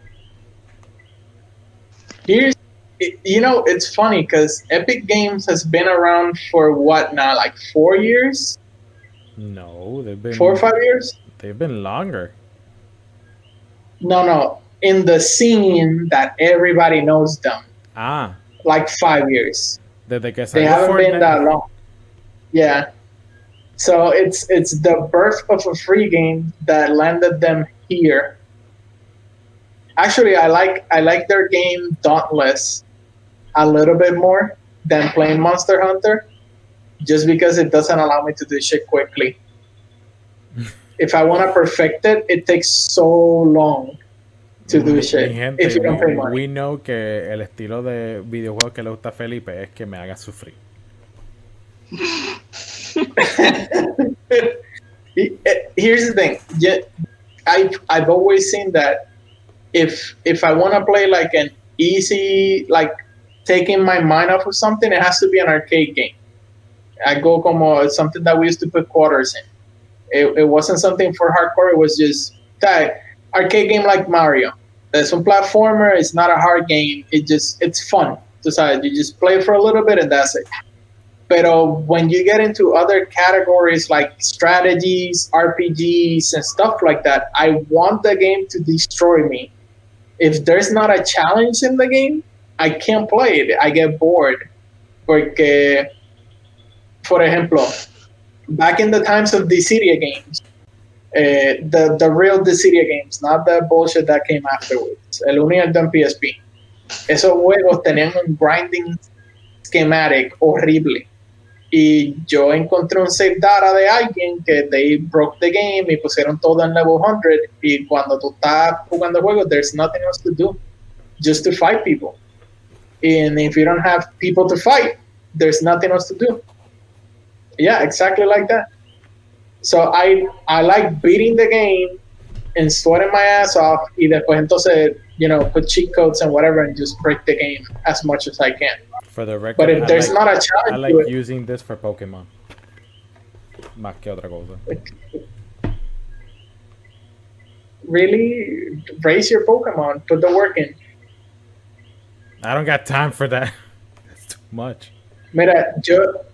Here's, it's funny because Epic Games has been around for what now, like 4 years, No, 4 or 5 years. they've been longer. No, in the scene that everybody knows them, Ah, like 5 years. desde que They salió haven't been Fortnite. that long. Yeah. So it's the birth of a free game that landed them here. Actually, I like their game Dauntless a little bit more than playing Monster Hunter, just because it doesn't allow me to do shit quickly. If I want to perfect it, it takes so long to do Mi shit gente, if you don't pay money. we know que el estilo de videojuegos que le gusta a Felipe es que me haga sufrir. Here's the thing. Yeah, I've always seen that if I want to play like an easy, like taking my mind off of something, it has to be an arcade game. I go como something that we used to put quarters in. It wasn't something for hardcore. It was just that arcade game like Mario. It's a platformer. It's not a hard game. It's fun. You just play for a little bit and that's it. But when you get into other categories like strategies, RPGs, and stuff like that, I want the game to destroy me. If there's not a challenge in the game, I can't play it. I get bored. Porque, por ejemplo, back in the times of Dissidia games, the real Dissidia games, not the bullshit that came afterwards, el único en PSP, esos juegos tenían un grinding schematic horrible. Y yo encontré un save data de alguien que they broke the game y pusieron todo en level 100 y cuando tú estás jugando el juego, there's nothing else to do, just to fight people. And if you don't have people to fight, there's nothing else to do. Yeah, exactly like that. So I like beating the game and sweating my ass off y después entonces, put cheat codes and whatever and just break the game as much as I can. For the record, But if there's not a I challenge like to it, using this for Pokemon. Más que otra cosa. really raise your Pokemon, put the work in. I don't got time for that. That's too much. Mira,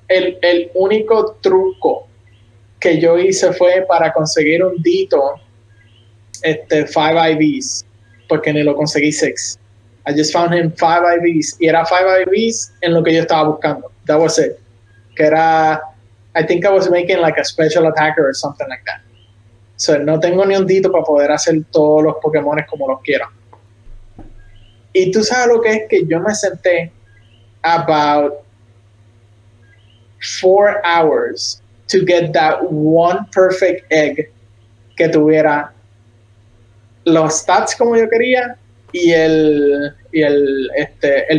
el único truco que yo hice fue para conseguir un Dito, 5 IVs, porque ni lo conseguí 6. I just found him 5 IVs, y era 5 IVs en lo que yo estaba buscando. That was it. Que era, I think I was making like a special attacker or something like that. So no tengo ni un Dito para poder hacer todos los Pokémon como los quiero. Y tú sabes lo que es que yo me senté about 4 hours to get that one perfect egg que tuviera los stats como yo quería y el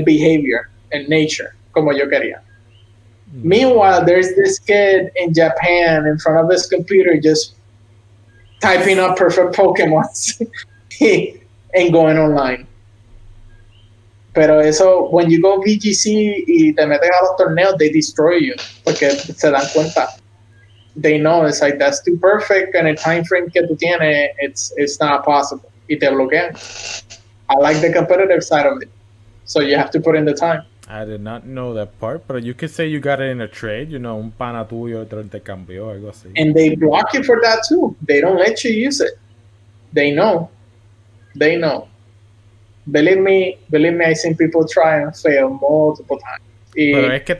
behavior, el nature como yo quería. Meanwhile, there's this kid in Japan in front of his computer just typing up perfect Pokemons and going online. Pero eso, when you go VGC y te metes a los torneos, they destroy you porque se dan cuenta. They know it's like that's too perfect and el time frame que tú tienes, it's not possible. Y te bloquean. I like the competitive side of it. So you have to put in the time. I did not know that part, but you could say you got it in a trade, un pana tuyo te lo intercambió, algo así. And they block you for that too. They don't let you use it. They know. Believe me, I've seen people try and fail multiple times. Pero es que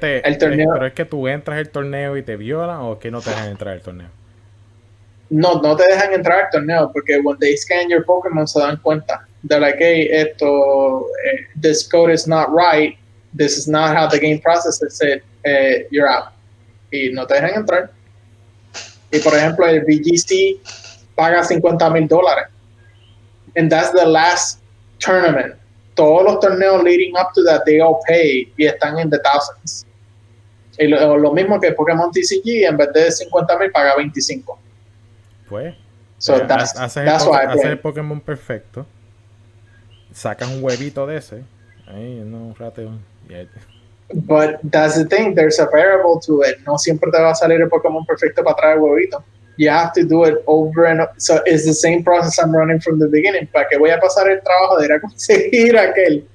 tú entras al torneo y te violan o que no te dejan entrar al torneo. No te dejan entrar al torneo porque when they scan your Pokemon se dan cuenta. They're like, hey, this code is not right. This is not how the game processes it. You're out. Y no te dejan entrar. Y por ejemplo, el VGC paga $50,000. And that's the last tournament. Todos los torneos leading up to that, they all pay y están in the thousands. Y lo mismo que Pokémon TCG, en vez de 50,000 paga 25. Pues, So haces el Pokémon perfecto, sacas un huevito de ese, ahí, no, un rateo. Yeah. But that's the thing, there's a variable to it. No siempre te va a salir el Pokémon perfecto para traer el huevito. You have to do it over and over. So it's the same process I'm running from the beginning. ¿Para qué voy a pasar el trabajo de ir a conseguir aquel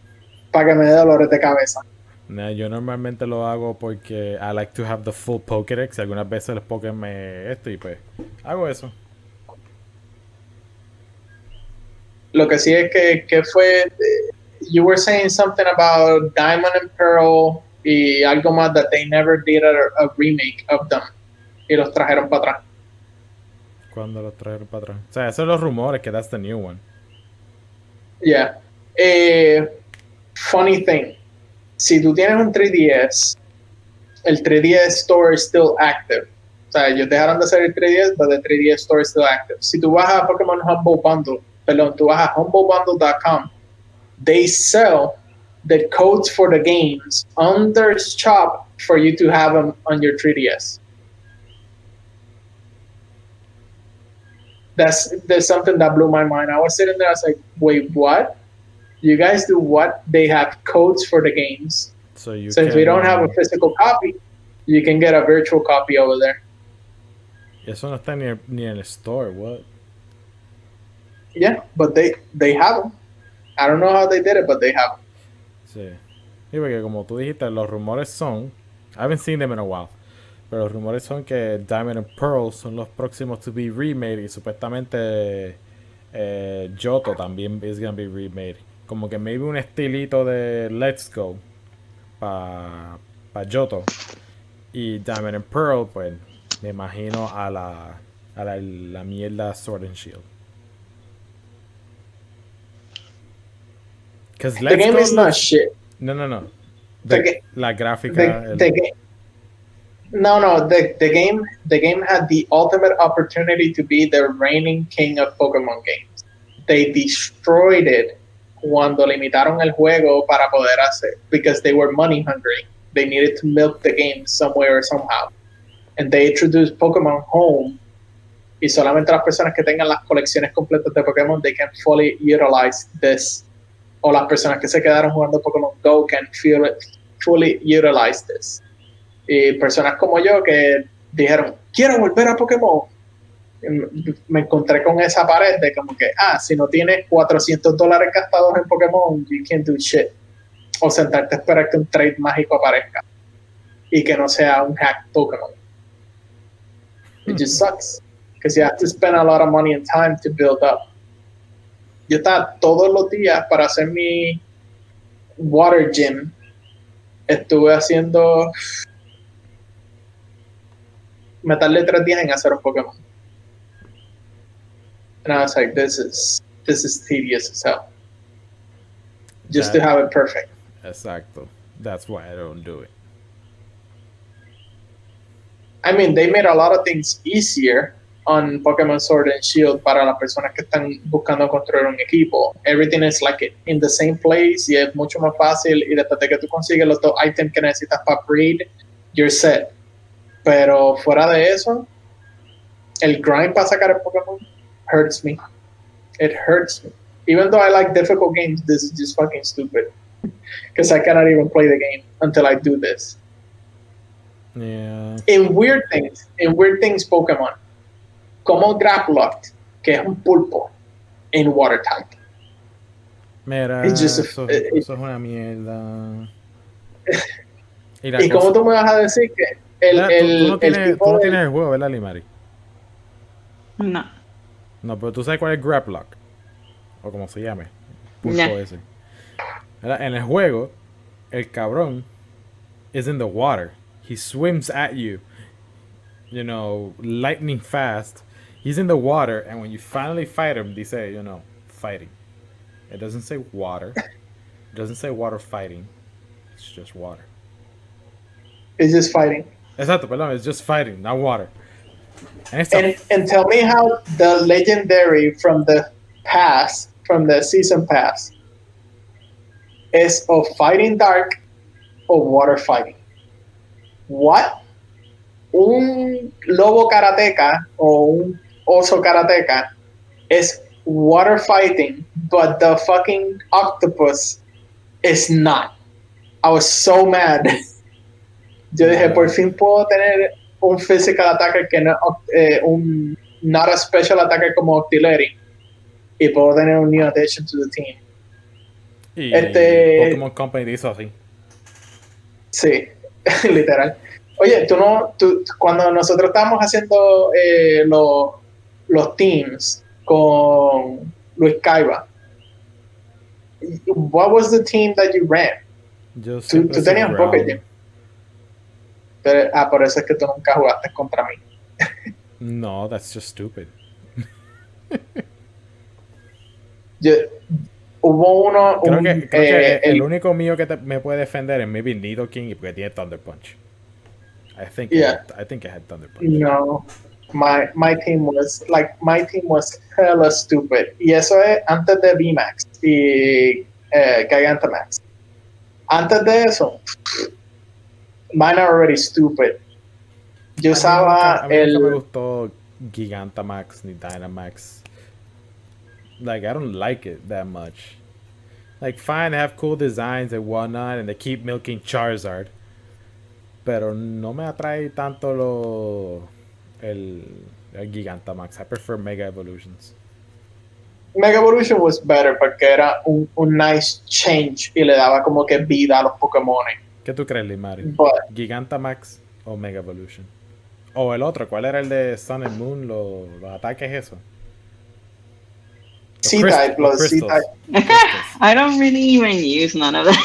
para que me dé dolores de cabeza? Nah, yo normalmente lo hago porque I like to have the full Pokédex. Algunas veces los Pokémon me esto y pues hago eso. Lo que sí es que fue, you were saying something about Diamond and Pearl y algo más that they never did a remake of them y los trajeron para atrás. Cuando los trajeron para atrás. O sea, esos son los rumores que that's the new one. Yeah. Funny thing, si tú tienes un 3DS, el 3DS Store is still active. O sea, ellos dejaron de hacer el 3DS, but the 3DS Store is still active. Si tú vas a Pokémon Humble Bundle, perdón, tú vas a humblebundle.com, they sell the codes for the games on their shop for you to have them on your 3DS. There's something that blew my mind. I was sitting there, I was like, wait, what? You guys do what? They have codes for the games. So you Since we don't have a physical copy, you can get a virtual copy over there. Eso no está ni en el store, what? Yeah, but they have them. I don't know how they did it, but they have them. Sí. Sí, porque como tú dijiste, los rumores son... I haven't seen them in a while. Pero los rumores son que Diamond and Pearl son los próximos to be remade y supuestamente Johto también is gonna be remade. Como que maybe un estilito de Let's Go para Johto. Y Diamond and Pearl, pues me imagino a la mierda Sword and Shield. The game is not shit. No. La gráfica. The game had the ultimate opportunity to be the reigning king of Pokemon games. They destroyed it cuando limitaron el juego para poder hacer, because they were money hungry. They needed to milk the game somewhere or somehow. And they introduced Pokemon Home, y solamente las personas que tengan las colecciones completas de Pokemon, they can fully utilize this. O las personas que se quedaron jugando Pokemon Go can fully utilize this. Y personas como yo que dijeron, quiero volver a Pokémon, me encontré con esa pared de como que, si no tienes $400 gastados en Pokémon, you can't do shit. O sentarte a esperar que un trade mágico aparezca y que no sea un hack Pokémon. It just sucks, because you have to spend a lot of money and time to build up. Yo estaba todos los días para hacer mi water gym. Estuve haciendo... Me tardé 3 días en hacer un Pokémon. And I was like, this is tedious as hell. Just to have it perfect. Exacto. That's why I don't do it. I mean, they made a lot of things easier on Pokemon Sword and Shield para las personas que están buscando construir un equipo. Everything is like in the same place y es mucho más fácil, y después de que tú consigues los 2 items que necesitas para breed, you're set. Pero fuera de eso, el grind para sacar el Pokémon hurts me. It hurts me. Even though I like difficult games, this is just fucking stupid. Because I cannot even play the game until I do this. Yeah. In weird things Pokémon, como Graplock, que es un pulpo, en water type. Mira, eso es una mierda. ¿Y cómo tú me vas a decir que tú no tienes el juego, ¿verdad, Limari? No. No, pero tú sabes cuál es Graplock. O como se llame. Pulpo ese. En el juego, el cabrón is in the water. He swims at you. You know, lightning fast. He's in the water, and when you finally fight him, they say, fighting. It doesn't say water. It doesn't say water fighting. It's just water. It's just fighting. Exacto, perdón. It's just fighting, not water. And tell me how the legendary from the past, from the season pass, is of fighting dark or water fighting. What? Un lobo karateca o un oso karateca is water fighting, but the fucking octopus is not. I was so mad. Yo dije, por fin puedo tener un physical attacker que no, un not a special attacker como Octillery, y puedo tener un new addition to the team. Y Pokémon Company hizo así. Sí, literal. Oye, cuando nosotros estábamos haciendo los teams con Luis Caiba, what was the team that you ran? Yo Tú siempre soy tenías un Pocket Growl. Gym. Por eso es que tú nunca jugaste contra mí. No, that's just stupid. Hubo uno, Creo que el único mío que me puede defender es maybe Nidoking y porque tiene Thunder Punch. I think I had Thunder Punch. No, my team was hella stupid. Y eso es antes de VMAX y Gigantamax. Antes de eso, mine are already stupid. Yo usaba a mí nunca me gustó Gigantamax ni Dynamax. Like, I don't like it that much. Like, fine, they have cool designs and whatnot, and they keep milking Charizard. Pero no me atrae tanto el Gigantamax. I prefer Mega Evolutions. Mega Evolution was better porque era un nice change y le daba como que vida a los Pokémon. ¿Qué tú crees, Limari? But, ¿Gigantamax o Mega Evolution? O el otro, ¿cuál era el de Sun and Moon? Los ataques, eso. C-Type, los crystals. C-Type. I don't really even use none of that.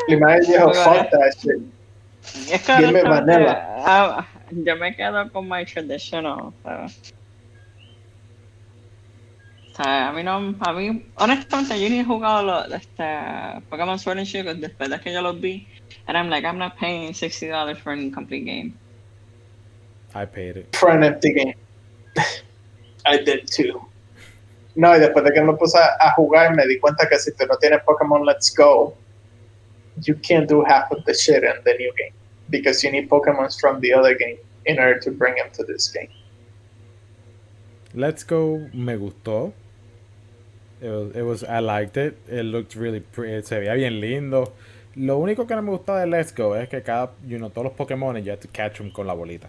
Limari dijo, fuck that shit. Es que Give me honestamente, vanilla. yo me quedo con my traditional. O sea, a mí, honestamente, yo ni he jugado Pokémon Sword and Shield después de que yo los vi. And I'm like, I'm not paying $60 for an incomplete game. I paid it. For an empty game. I did too. No, y después de que me puse a jugar me di cuenta que si tú no tienes Pokémon Let's Go, you can't do half of the shit in the new game. Because you need Pokémon from the other game in order to bring them to this game. Let's Go me gustó. I liked it. It looked really pretty. Se veía bien lindo. Lo único que no me gustaba de Let's Go es que todos los Pokémon you have to catch them con la bolita.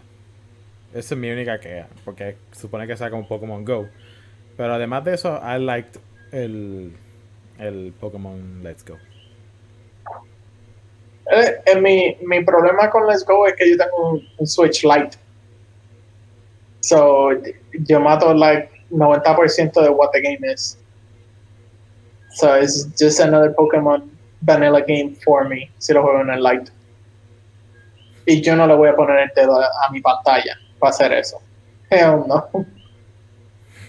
Esa es mi única queja, porque supone que sea como Pokémon Go. Pero además de eso, I liked el Pokémon Let's Go. Mi problema con Let's Go es que yo tengo un Switch Lite. So, yo mato like 90% de what the game is. So, it's just another Pokémon vanilla game for me si lo juego en el Lite. Y yo no le voy a poner el dedo a mi pantalla para hacer eso. Hell no.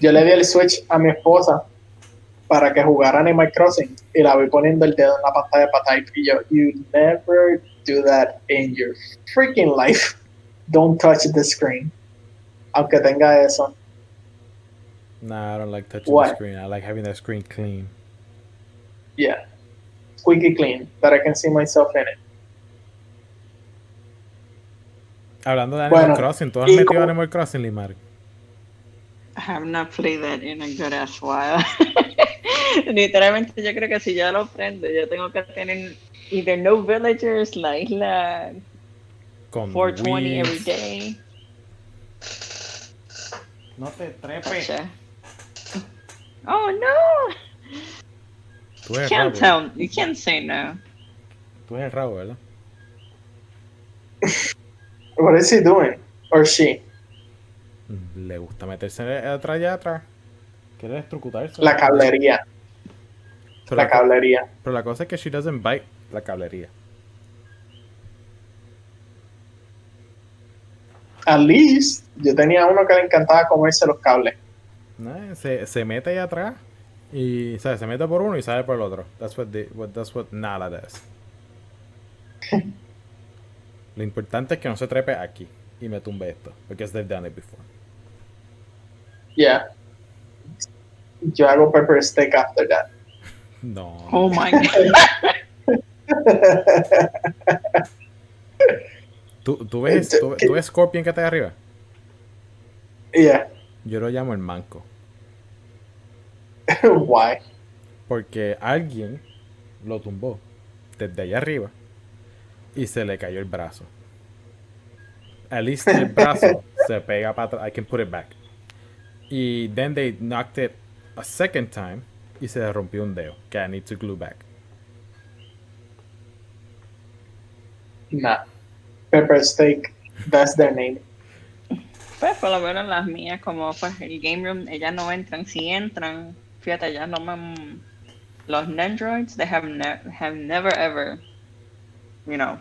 Yo le di el Switch a mi esposa para que jugara Animal Crossing y la voy poniendo el dedo en la pantalla para type y yo, you never do that in your freaking life. Don't touch the screen. Aunque tenga eso. Nah, I don't like touching the screen. I like having the screen clean. Yeah. Squeaky clean, that I can see myself in it. Hablando de Animal Crossing, ¿tú has metido Animal Crossing, Limar? I have not played that in a good ass while. Literalmente yo creo que si ya lo prendo, yo tengo que tener either no villagers, la isla con 420 every day. No te trepes. Oh no! You can't say no. Tú eres el rabo, ¿verdad? What is he doing? Or she? Le gusta meterse atrás y atrás. Quiere electrocutarse. La cablería. Pero la cosa es que she doesn't bite la cablería. At least, yo tenía uno que le encantaba comerse los cables. Se mete ahí atrás y se mete por uno y sale por el otro. That's what Nala does. Lo importante es que no se trepe aquí y me tumbe esto, because they've done it before. Yeah. Yo hago pepper steak after that. No. Oh my god. ¿Tú ves Scorpion que está ahí arriba? Yeah. Yo lo llamo el manco. Why? Porque alguien lo tumbó desde allá arriba y se le cayó el brazo. At least el brazo se pega para atrás. I can put it back. Y then they knocked it a second time y se rompió un dedo que I need to glue back. Nah. Pepper steak. That's their name. Pues por lo menos las mías, como pues el game room, ellas no entran. Si entran, fíjate, ellas no me... Los Nendroids, they have never ever, you know,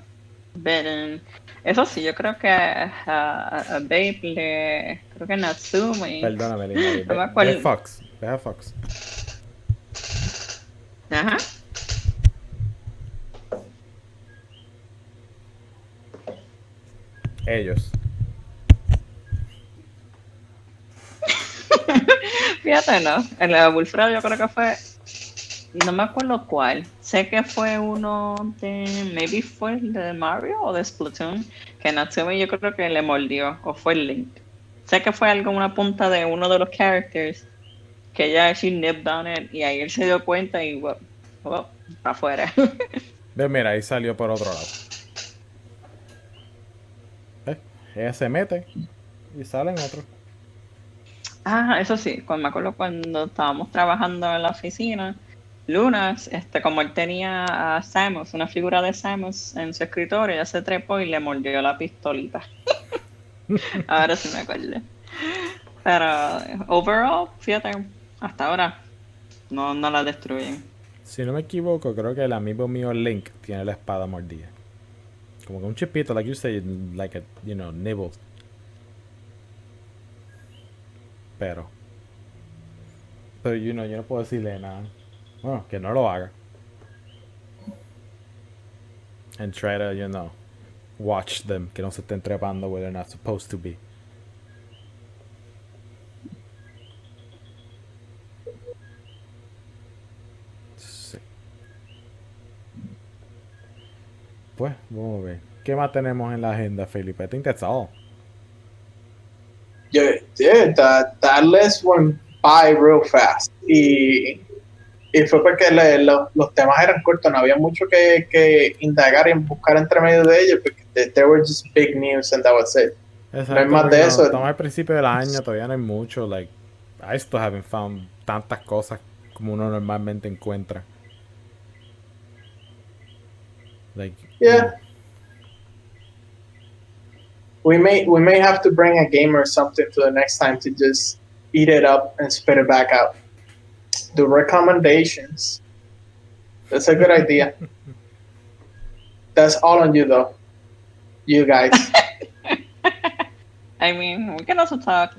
been... Eso sí, yo creo que a Babe le... Creo que Natsumi. Perdóname, Limari. No me Ve acuerdo. Fox. Ve a Fox. Ajá. Ellos. Fíjate, ¿no? El Wilfredo yo creo que fue... No me acuerdo cuál. Sé que fue uno de... Maybe fue el de Mario o de Splatoon. Que Natsumi yo creo que le mordió. O fue el Link. Sé que fue algo, una punta de uno de los characters. Que ella she nipped on it. Y ahí él se dio cuenta y... Well, para afuera. Ve, mira, ahí salió por otro lado. Ella se mete y salen otros. Ah, eso sí. Me acuerdo cuando estábamos trabajando en la oficina. Lunas, como él tenía a Samus, una figura de Samus en su escritorio, ella se trepó y le mordió la pistolita. Ahora sí me acuerdo. Pero, overall, fíjate, hasta ahora no la destruyen. Si no me equivoco, creo que el amigo mío Link tiene la espada mordida. Como que un chipito, like you say, like a, you know, nibble. Pero, you know, yo no puedo decirle nada. Bueno, que no lo haga. And try to, you know, watch them, que no se estén trepando where they're not supposed to be. Sí. Pues, vamos a ver. ¿Qué más tenemos en la agenda, Felipe? I think that's all. Yeah, that list went by real fast. Y fue porque los temas eran cortos, no había mucho que indagar y buscar entre medio de ellos, porque they were just big news and that was it. Exacto, No hay más porque de no, eso. estamos al principio del año, todavía no hay mucho. Like, I still haven't found tantas cosas como uno normalmente encuentra. Like, Yeah. We may have to bring a game or something for the next time to just eat it up and spit it back out. The recommendations. That's a good idea. That's all on you though. You guys. I mean, we can also talk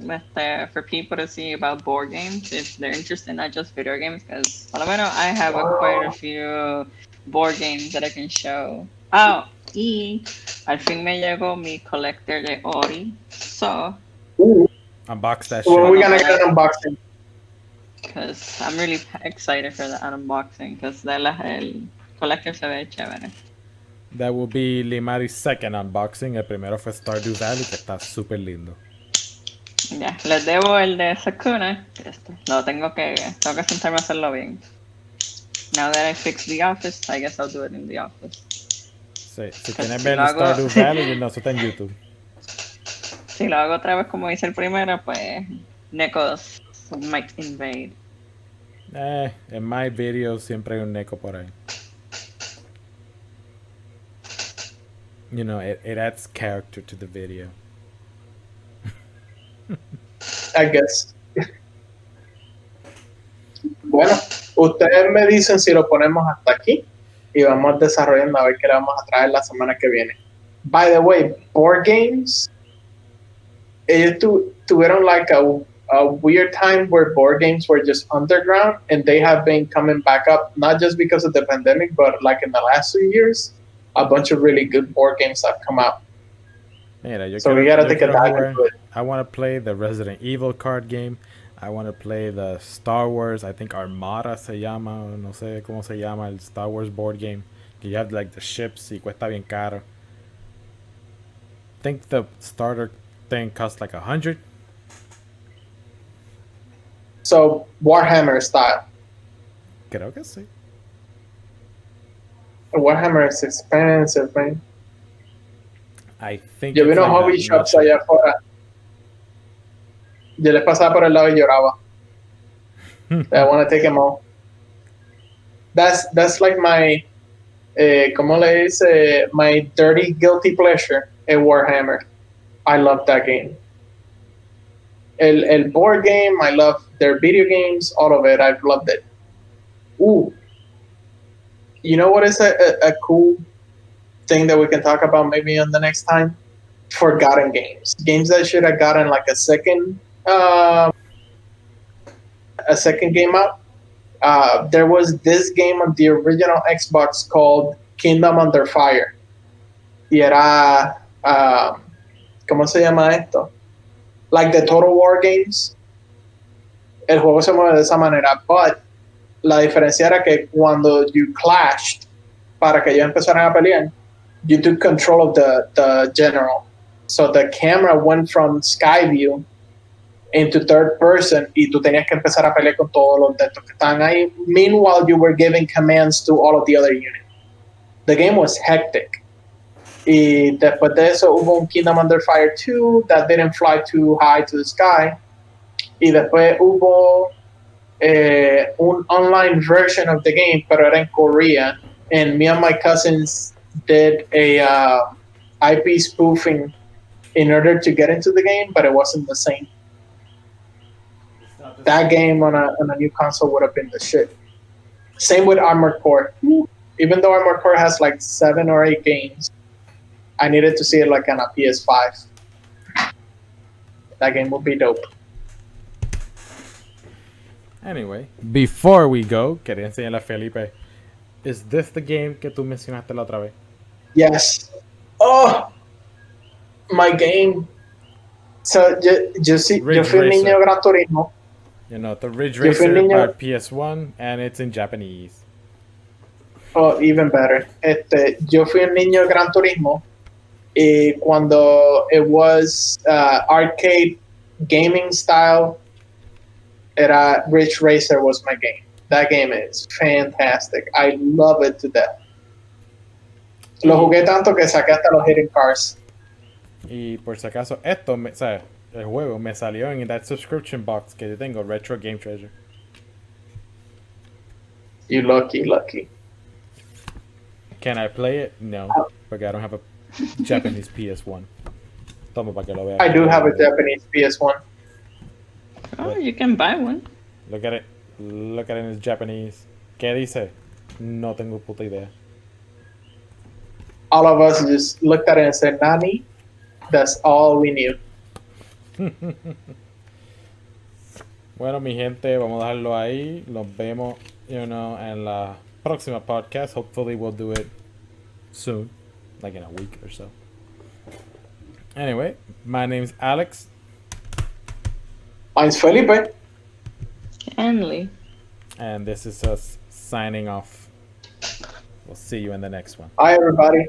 for people to see about board games if they're interested, not just video games, because por lo menos I have quite a few board games that I can show. Oh, y al fin me llegó mi collector de Ori, so Ooh. unbox that When shit. we gonna get an unboxing? because I'm really excited for the unboxing, because el collector se ve chévere. That will be Limari's second unboxing. El primero fue Stardew Valley, que está súper lindo. Ya, les debo el de Sakuna. Tengo que sentarme a hacerlo bien. Now that I fixed the office, I guess I'll do it in the office. Sí, si Pues quieres si ver lo hago- Stardew Valley, no, eso está en YouTube. Si lo hago otra vez como hice el primero, pues Necos might invade. En my videos siempre hay un Neko por ahí. You know, it adds character to the video. I guess. Bueno, ustedes me dicen si lo ponemos hasta aquí y vamos desarrollando a ver qué le vamos a traer la semana que viene. By the way, board games, ellos tuvieron like a weird time where board games were just underground and they have been coming back up, not just because of the pandemic, but like in the last 2 years, a bunch of really good board games have come out. Mira, yo So quiero, we gotta yo take a quiero dive jugar. into it. I want to play the Resident Evil card game. I want to play the Star Wars, I think Armada se llama, no sé cómo se llama, el Star Wars board game. You have like the ships y cuesta bien caro. I think the starter thing costs like 100. So Warhammer style. Creo que sí. Warhammer is expensive, man. I think Yo vi it's unos like hobby that. Not shops sure. allá afuera. Yo les pasaba por el lado y lloraba. I want to take them all. That's like my, ¿cómo le dice? My dirty guilty pleasure in Warhammer. I love that game. El board game, I love their video games, all of it. I've loved it. Ooh, you know what is a cool thing that we can talk about maybe on the next time? Forgotten games that should have gotten like a second game out. There was this game on the original Xbox called Kingdom Under Fire. Y era, ¿cómo se llama esto? Like the Total War games. El juego se mueve de esa manera, but la diferencia era que cuando you clashed para que ellos empezaran a pelear, you took control of the general. So the camera went from sky view into third person y tú tenías que empezar a pelear con todos los de estos que estaban ahí. Meanwhile, you were giving commands to all of the other units. The game was hectic. Y después de eso hubo un Kingdom Under Fire 2 that didn't fly too high to the sky. Y después hubo un online version of the game, pero era en Korea. And me and my cousins did a IP spoofing in order to get into the game, but it wasn't the same. That game on a new console would have been the shit. Same with Armored Core. Even though Armored Core has like 7 or 8 games, I needed to see it like on a PS5. That game would be dope. Anyway, before we go, quería enseñarle a Felipe. Is this the game que tú mencionaste la otra vez? Yes. Oh, my game. So, yo fui un niño Gran Turismo. You know, the Ridge Yo fui un Racer niño- part PS1, and it's in Japanese. Oh, even better. Yo fui un niño Gran Turismo. Y cuando it was arcade gaming style, era Ridge Racer was my game. That game is fantastic. I love it to death. Lo jugué tanto que saqué hasta los hidden cars. Y por si acaso, esto, ¿sabes? El juego me salió en that subscription box que yo tengo, Retro Game Treasure. You lucky. Can I play it? No, porque I don't have a Japanese PS1. Toma para que lo veas. I do have a Japanese PS1. Oh, you can buy one. Look at it. Look at it in its Japanese. ¿Qué dice? No tengo puta idea. All of us just looked at it and said, Nani, that's all we knew. Bueno, mi gente, vamos a dejarlo ahí. Los vemos, en la próxima podcast. Hopefully we'll do it soon, like in a week or so. Anyway, my name's Alex. Mine's Felipe. Henley. And this is us signing off. We'll see you in the next one. Bye, everybody.